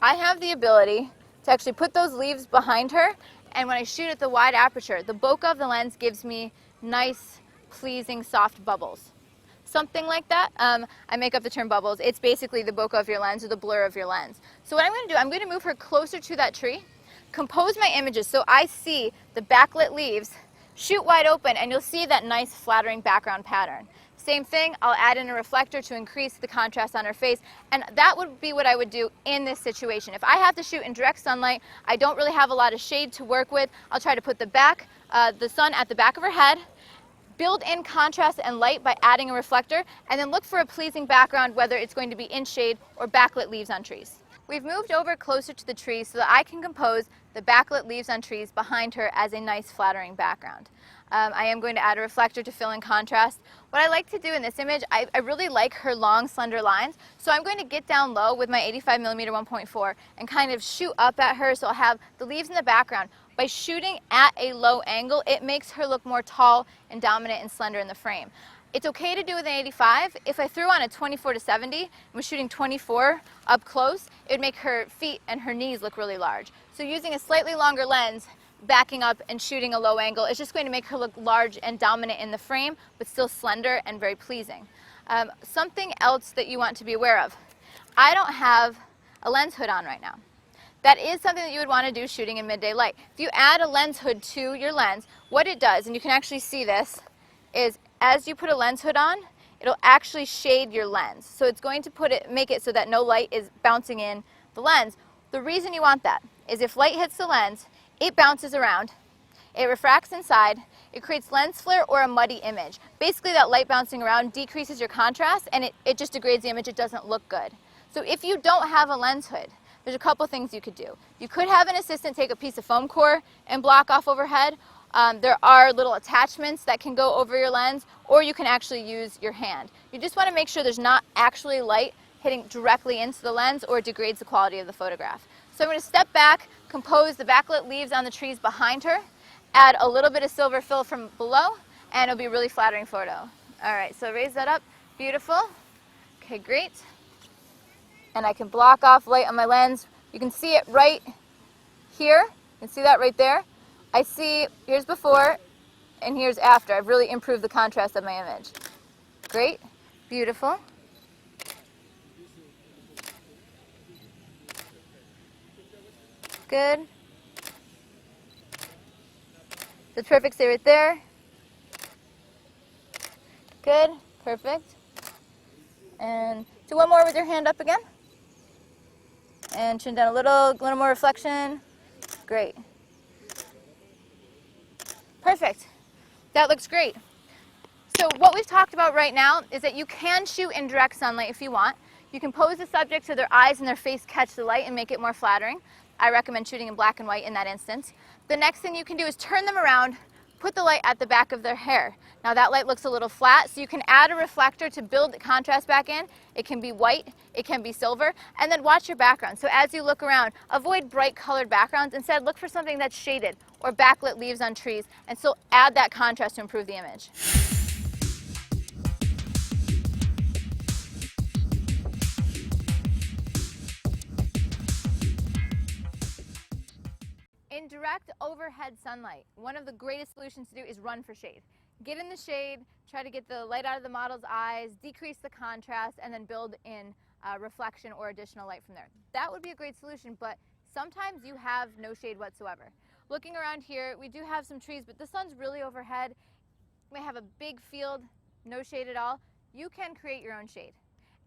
I have the ability to actually put those leaves behind her, and when I shoot at the wide aperture, the bokeh of the lens gives me nice, pleasing, soft bubbles. Something like that. I make up the term bubbles. It's basically the bokeh of your lens or the blur of your lens. So what I'm going to do, I'm going to move her closer to that tree, compose my images so I see the backlit leaves, shoot wide open, and you'll see that nice flattering background pattern. Same thing, I'll add in a reflector to increase the contrast on her face, and that would be what I would do in this situation. If I have to shoot in direct sunlight, I don't really have a lot of shade to work with, I'll try to put the sun at the back of her head, build in contrast and light by adding a reflector, and then look for a pleasing background, whether it's going to be in shade or backlit leaves on trees. We've moved over closer to the tree so that I can compose the backlit leaves on trees behind her as a nice flattering background. I am going to add a reflector to fill in contrast. What I like to do in this image, I really like her long, slender lines, so I'm going to get down low with my 85mm 1.4 and kind of shoot up at her, so I'll have the leaves in the background. By shooting at a low angle, it makes her look more tall and dominant and slender in the frame. It's okay to do with an 85. If I threw on a 24 to 70 and was shooting 24 up close, it would make her feet and her knees look really large. So using a slightly longer lens, backing up and shooting a low angle, is just going to make her look large and dominant in the frame, but still slender and very pleasing. Something else that you want to be aware of. I don't have a lens hood on right now. That is something that you would want to do shooting in midday light. If you add a lens hood to your lens, what it does, and you can actually see this, is as you put a lens hood on, it'll actually shade your lens. So it's going to make it so that no light is bouncing in the lens. The reason you want that is if light hits the lens, it bounces around, it refracts inside, it creates lens flare or a muddy image. Basically that light bouncing around decreases your contrast and it just degrades the image, it doesn't look good. So if you don't have a lens hood, there's a couple things you could do. You could have an assistant take a piece of foam core and block off overhead. There are little attachments that can go over your lens, or you can actually use your hand. You just want to make sure there's not actually light hitting directly into the lens or it degrades the quality of the photograph. So I'm going to step back, compose the backlit leaves on the trees behind her, add a little bit of silver fill from below, and it'll be a really flattering photo. All right, so raise that up. Beautiful. Okay, great. And I can block off light on my lens. You can see it right here. You can see that right there. I see, here's before and here's after. I've really improved the contrast of my image. Great, beautiful. Good. That's perfect, stay right there. Good, perfect. And do one more with your hand up again. And chin down a little more reflection. Great. Perfect. That looks great. So what we've talked about right now is that you can shoot in direct sunlight if you want. You can pose the subject so their eyes and their face catch the light and make it more flattering. I recommend shooting in black and white in that instance. The next thing you can do is turn them around, put the light at the back of their hair. Now that light looks a little flat, so you can add a reflector to build the contrast back in. It can be white, it can be silver, and then watch your background. So as you look around, avoid bright colored backgrounds. Instead, look for something that's shaded or backlit leaves on trees, and still add that contrast to improve the image. In direct overhead sunlight, one of the greatest solutions to do is run for shade. Get in the shade, try to get the light out of the model's eyes, decrease the contrast, and then build in reflection or additional light from there. That would be a great solution, but sometimes you have no shade whatsoever. Looking around here, we do have some trees, but the sun's really overhead. We have a big field, no shade at all. You can create your own shade,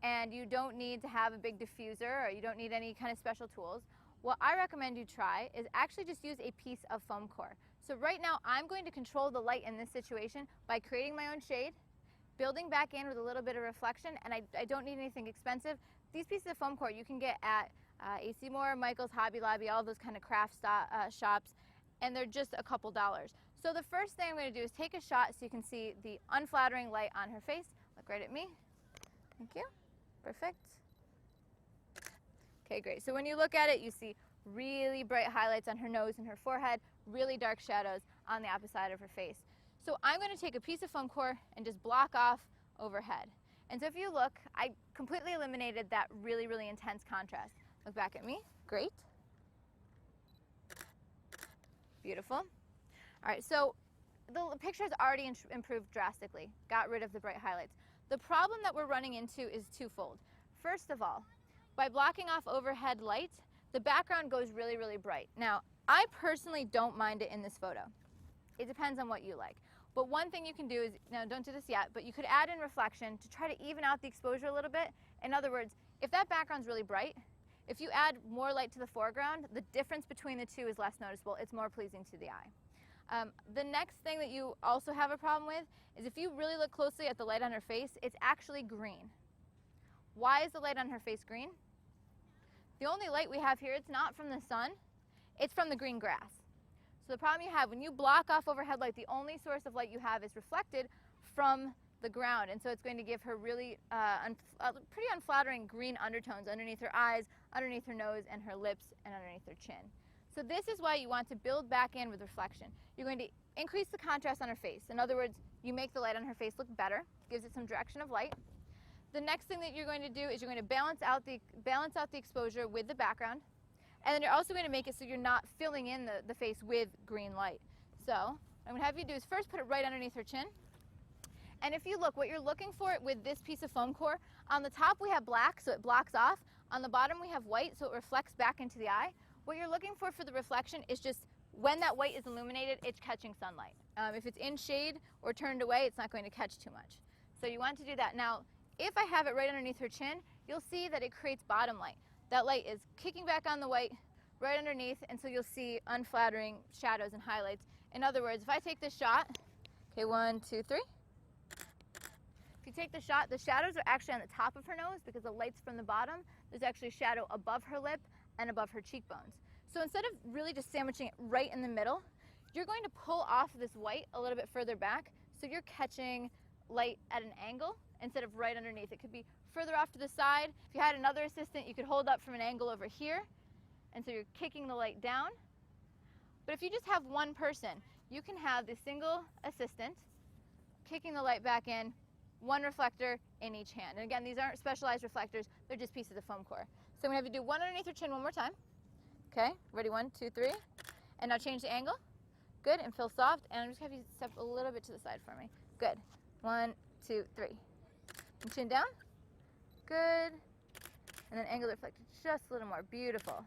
and you don't need to have a big diffuser, or you don't need any kind of special tools. What I recommend you try is actually just use a piece of foam core. So right now I'm going to control the light in this situation by creating my own shade, building back in with a little bit of reflection, and I don't need anything expensive. These pieces of foam core you can get at AC Moore, Michael's, Hobby Lobby, all those kind of craft shops, and they're just a couple dollars. So the first thing I'm going to do is take a shot so you can see the unflattering light on her face. Look right at me. Thank you. Perfect. Okay, great. So when you look at it, you see really bright highlights on her nose and her forehead, really dark shadows on the opposite side of her face. So I'm going to take a piece of foam core and just block off overhead. And so if you look, I completely eliminated that really, really intense contrast. Look back at me. Great. Beautiful. All right, so the picture has already improved drastically, got rid of the bright highlights. The problem that we're running into is twofold. First of all, by blocking off overhead light, the background goes really, really bright. Now, I personally don't mind it in this photo. It depends on what you like. But one thing you can do is, now don't do this yet, but you could add in reflection to try to even out the exposure a little bit. In other words, if that background's really bright, if you add more light to the foreground, the difference between the two is less noticeable. It's more pleasing to the eye. The next thing that you also have a problem with is if you really look closely at the light on her face, it's actually green. Why is the light on her face green? The only light we have here, it's not from the sun, it's from the green grass. So the problem you have, when you block off overhead light, the only source of light you have is reflected from the ground, and so it's going to give her really pretty unflattering green undertones underneath her eyes, underneath her nose, and her lips, and underneath her chin. So this is why you want to build back in with reflection. You're going to increase the contrast on her face. In other words, you make the light on her face look better, gives it some direction of light. The next thing that you're going to do is you're going to balance out the exposure with the background, and then you're also going to make it so you're not filling in the face with green light. So what I'm going to have you do is first put it right underneath her chin. And if you look, what you're looking for with this piece of foam core, on the top we have black, so it blocks off. On the bottom we have white, so it reflects back into the eye. What you're looking for the reflection is just when that white is illuminated, it's catching sunlight. If it's in shade or turned away, it's not going to catch too much. So you want to do that. Now, if I have it right underneath her chin, you'll see that it creates bottom light. That light is kicking back on the white right underneath, and so you'll see unflattering shadows and highlights. In other words, if I take this shot, okay, 1, 2, 3. If you take the shot, the shadows are actually on the top of her nose because the light's from the bottom. There's actually a shadow above her lip and above her cheekbones. So instead of really just sandwiching it right in the middle, you're going to pull off this white a little bit further back, so you're catching light at an angle instead of right underneath. It could be further off to the side. If you had another assistant, you could hold up from an angle over here, and so you're kicking the light down. But if you just have one person, you can have the single assistant kicking the light back in, one reflector in each hand. And again, these aren't specialized reflectors, they're just pieces of foam core. So I'm going to have you do one underneath your chin one more time. Okay, ready, 1, 2, 3. And now change the angle. Good, and feel soft. And I'm just going to have you step a little bit to the side for me. Good. 1, 2, 3. And chin down. Good. And then angle the reflector just a little more. Beautiful.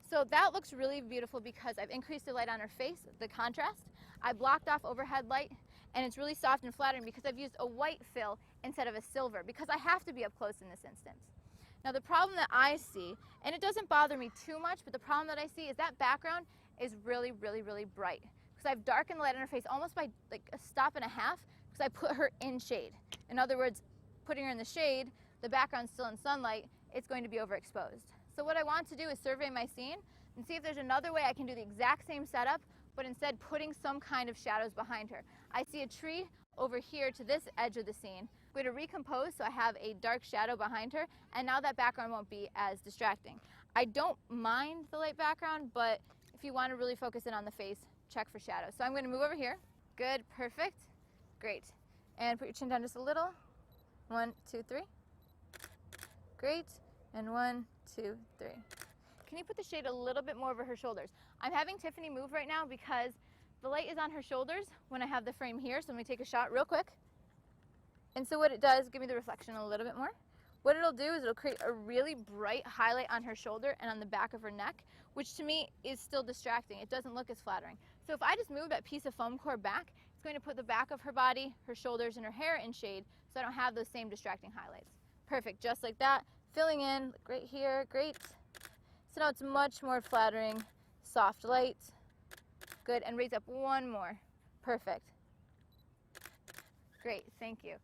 So that looks really beautiful because I've increased the light on her face, the contrast. I blocked off overhead light, and it's really soft and flattering because I've used a white fill instead of a silver because I have to be up close in this instance. Now the problem that I see, and it doesn't bother me too much, but the problem that I see is that background is really, really, really bright because I've darkened the light on her face almost by like a stop and a half because I put her in shade. In other words, putting her in the shade, the background's still in sunlight, it's going to be overexposed. So what I want to do is survey my scene and see if there's another way I can do the exact same setup, but instead putting some kind of shadows behind her. I see a tree over here to this edge of the scene. I'm going to recompose so I have a dark shadow behind her, and now that background won't be as distracting. I don't mind the light background, but if you want to really focus in on the face, check for shadows. So I'm going to move over here. Good, perfect, great. And put your chin down just a little. 1, 2, 3. Great, and 1, 2, 3. Can you put the shade a little bit more over her shoulders? I'm having Tiffany move right now because the light is on her shoulders when I have the frame here, so let me take a shot real quick. And so what it does, give me the reflection a little bit more. What it'll do is it'll create a really bright highlight on her shoulder and on the back of her neck, which to me is still distracting. It doesn't look as flattering. So if I just move that piece of foam core back, it's going to put the back of her body, her shoulders, and her hair in shade so I don't have those same distracting highlights. Perfect, just like that. Filling in, right here, great. So now it's much more flattering, soft light. Good, and raise up one more. Perfect. Great, thank you.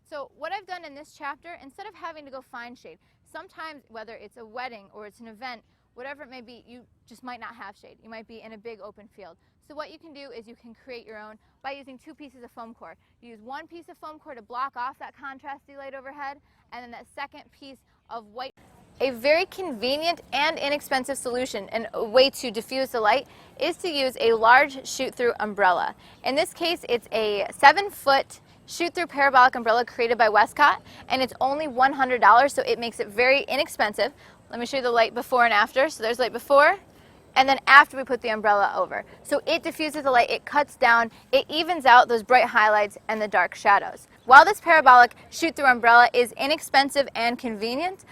So what I've done in this chapter, instead of having to go find shade, sometimes whether it's a wedding or it's an event, whatever it may be, you just might not have shade. You might be in a big open field. So what you can do is you can create your own by using 2 pieces of foam core. You use one piece of foam core to block off that contrasty light overhead, and then that second piece of white. A very convenient and inexpensive solution and a way to diffuse the light is to use a large shoot-through umbrella. In this case, it's a 7-foot shoot-through parabolic umbrella created by Westcott, and it's only $100, so it makes it very inexpensive. Let me show you the light before and after. So there's light before, and then after we put the umbrella over. So it diffuses the light, it cuts down, it evens out those bright highlights and the dark shadows. While this parabolic shoot-through umbrella is inexpensive and convenient,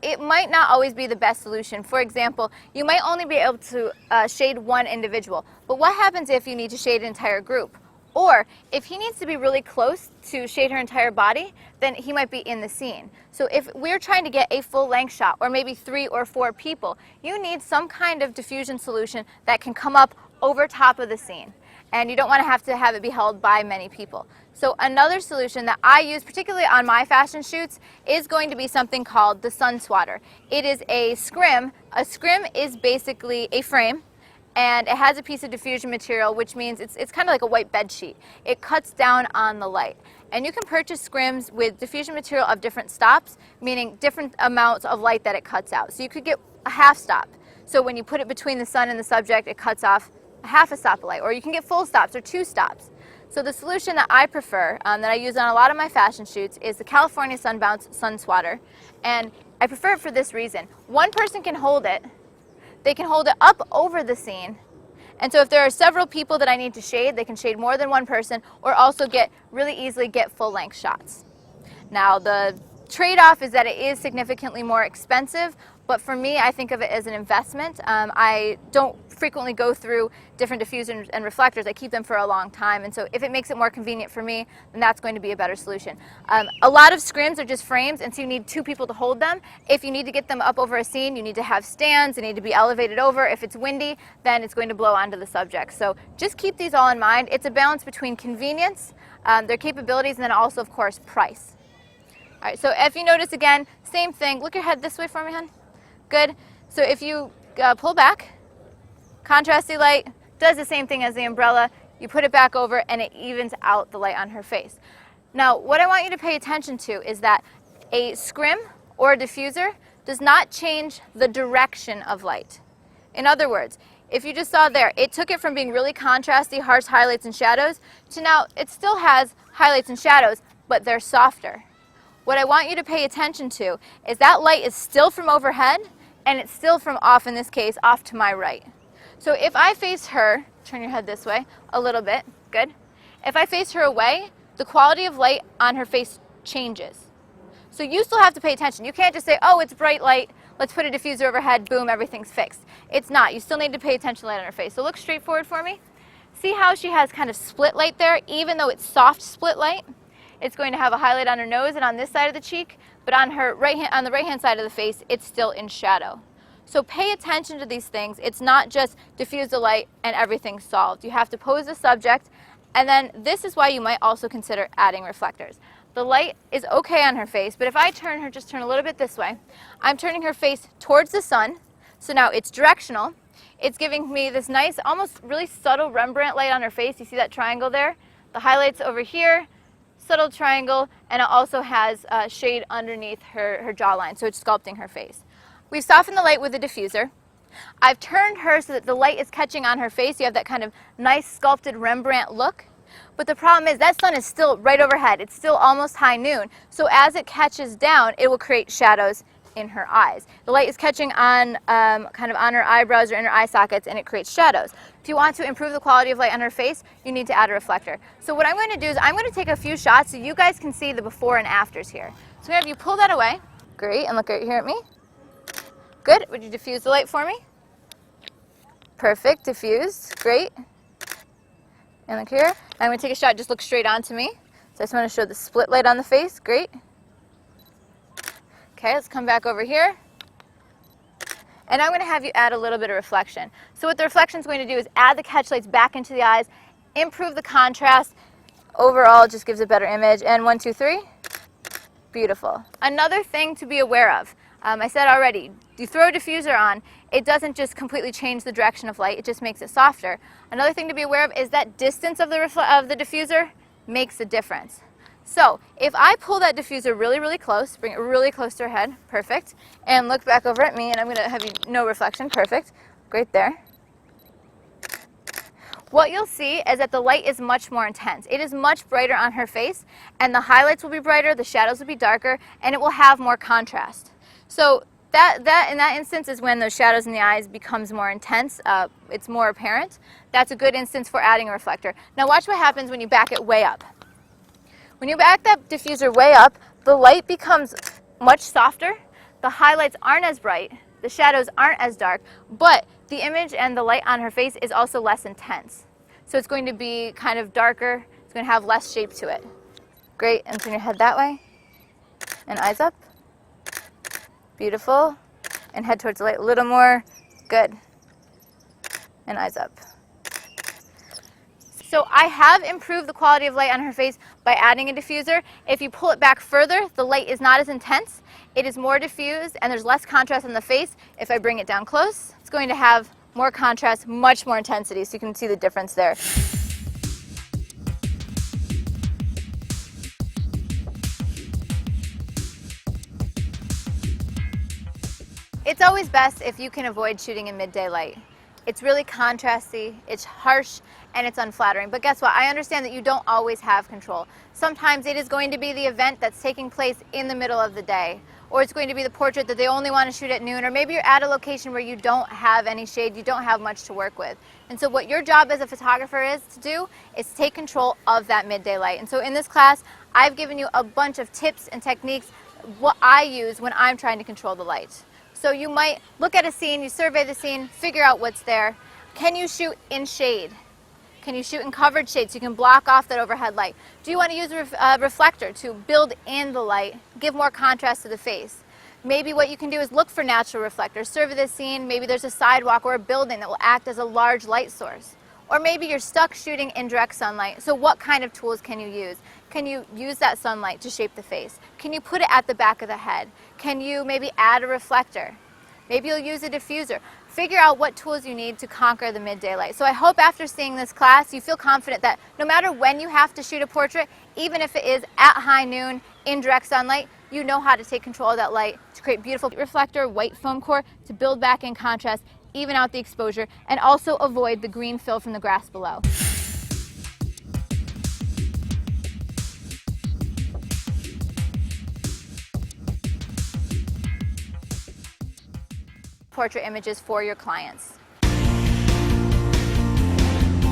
it might not always be the best solution. For example, you might only be able to shade one individual, but what happens if you need to shade an entire group? Or if he needs to be really close to shade her entire body, then he might be in the scene. So if we're trying to get a full length shot, or maybe 3 or 4 people, you need some kind of diffusion solution that can come up over top of the scene. And you don't want to have it be held by many people. So another solution that I use, particularly on my fashion shoots, is going to be something called the sun swatter. It is a scrim. A scrim is basically a frame, and it has a piece of diffusion material, which means it's kind of like a white bed sheet. It cuts down on the light. And you can purchase scrims with diffusion material of different stops, meaning different amounts of light that it cuts out. So you could get a half stop. So when you put it between the sun and the subject, it cuts off half a stop of light. Or you can get full stops or 2 stops. So the solution that I prefer, that I use on a lot of my fashion shoots, is the California Sunbounce Sun Swatter. And I prefer it for this reason. One person can hold it. They can hold it up over the scene, and so if there are several people that I need to shade, they can shade more than one person, or also really easily get full-length shots. Now the trade-off is that it is significantly more expensive, but for me, I think of it as an investment. I don't frequently go through different diffusers and reflectors. I keep them for a long time, and so if it makes it more convenient for me, then that's going to be a better solution. A lot of scrims are just frames, and so you need two people to hold them. If you need to get them up over a scene, you need to have stands. They need to be elevated over. If it's windy, then it's going to blow onto the subject. So just keep these all in mind. It's a balance between convenience, their capabilities, and then also, of course, price. All right, so if you notice again, same thing. Look your head this way for me, hon. Good. So if you pull back, contrasty light does the same thing as the umbrella. You put it back over and it evens out the light on her face. Now, what I want you to pay attention to is that a scrim or a diffuser does not change the direction of light. In other words, if you just saw there, it took it from being really contrasty, harsh highlights and shadows, to now it still has highlights and shadows, but they're softer. What I want you to pay attention to is that light is still from overhead, and it's still from off, in this case, off to my right. So if I face her, turn your head this way a little bit, good. If I face her away, the quality of light on her face changes. So you still have to pay attention. You can't just say, oh, it's bright light, let's put a diffuser overhead, boom, everything's fixed. It's not. You still need to pay attention to light on her face. So look straight forward for me. See how she has kind of split light there, even though it's soft split light? It's going to have a highlight on her nose and on this side of the cheek, but on her on the right-hand side of the face, it's still in shadow. So pay attention to these things. It's not just diffuse the light and everything's solved. You have to pose the subject, and then this is why you might also consider adding reflectors. The light is okay on her face, but if I turn her, just turn a little bit this way, I'm turning her face towards the sun, so now it's directional. It's giving me this nice, almost really subtle Rembrandt light on her face. You see that triangle there? The highlights over here, subtle triangle, and it also has shade underneath her jawline, so it's sculpting her face. We've softened the light with the diffuser. I've turned her so that the light is catching on her face. You have that kind of nice sculpted Rembrandt look. But the problem is that sun is still right overhead. It's still almost high noon. So as it catches down, it will create shadows in her eyes. The light is catching on kind of on her eyebrows or in her eye sockets, and it creates shadows. If you want to improve the quality of light on her face, you need to add a reflector. So what I'm going to do is I'm going to take a few shots so you guys can see the before and afters here. So I'm going to have you pull that away. Great, and look right here at me. Good. Would you diffuse the light for me? Perfect. Diffused. Great. And look here. Now I'm going to take a shot. Just look straight on to me. So I just want to show the split light on the face. Great. Okay, let's come back over here. And I'm going to have you add a little bit of reflection. So what the reflection is going to do is add the catch lights back into the eyes, improve the contrast. Overall, it just gives a better image. And 1, 2, 3. Beautiful. Another thing to be aware of. I said already, you throw a diffuser on, it doesn't just completely change the direction of light, it just makes it softer. Another thing to be aware of is that distance of the diffuser makes a difference. So if I pull that diffuser really, really close, bring it really close to her head, perfect, and look back over at me, and I'm going to have you no reflection, perfect, right there. What you'll see is that the light is much more intense. It is much brighter on her face, and the highlights will be brighter, the shadows will be darker, and it will have more contrast. So that in that instance is when those shadows in the eyes becomes more intense, it's more apparent. That's a good instance for adding a reflector. Now watch what happens when you back it way up. When you back that diffuser way up, the light becomes much softer, the highlights aren't as bright, the shadows aren't as dark, but the image and the light on her face is also less intense. So it's going to be kind of darker, it's going to have less shape to it. Great, and turn your head that way, and eyes up. Beautiful, and head towards the light a little more, good, and eyes up. So I have improved the quality of light on her face by adding a diffuser. If you pull it back further, the light is not as intense, it is more diffused, and there's less contrast on the face. If I bring it down close, it's going to have more contrast, much more intensity, so you can see the difference there. It's always best if you can avoid shooting in midday light. It's really contrasty, it's harsh, and it's unflattering. But guess what? I understand that you don't always have control. Sometimes it is going to be the event that's taking place in the middle of the day, or it's going to be the portrait that they only want to shoot at noon, or maybe you're at a location where you don't have any shade, you don't have much to work with. And so what your job as a photographer is to do is to take control of that midday light. And so in this class, I've given you a bunch of tips and techniques, what I use when I'm trying to control the light. So you might look at a scene, you survey the scene, figure out what's there. Can you shoot in shade? Can you shoot in covered shade so you can block off that overhead light? Do you want to use a reflector to build in the light, give more contrast to the face? Maybe what you can do is look for natural reflectors. Survey the scene, maybe there's a sidewalk or a building that will act as a large light source. Or maybe you're stuck shooting in direct sunlight, so what kind of tools can you use? Can you use that sunlight to shape the face? Can you put it at the back of the head? Can you maybe add a reflector? Maybe you'll use a diffuser. Figure out what tools you need to conquer the midday light. So I hope after seeing this class, you feel confident that no matter when you have to shoot a portrait, even if it is at high noon in direct sunlight, you know how to take control of that light to create beautiful reflector, white foam core, to build back in contrast, even out the exposure, and also avoid the green fill from the grass below. Portrait images for your clients.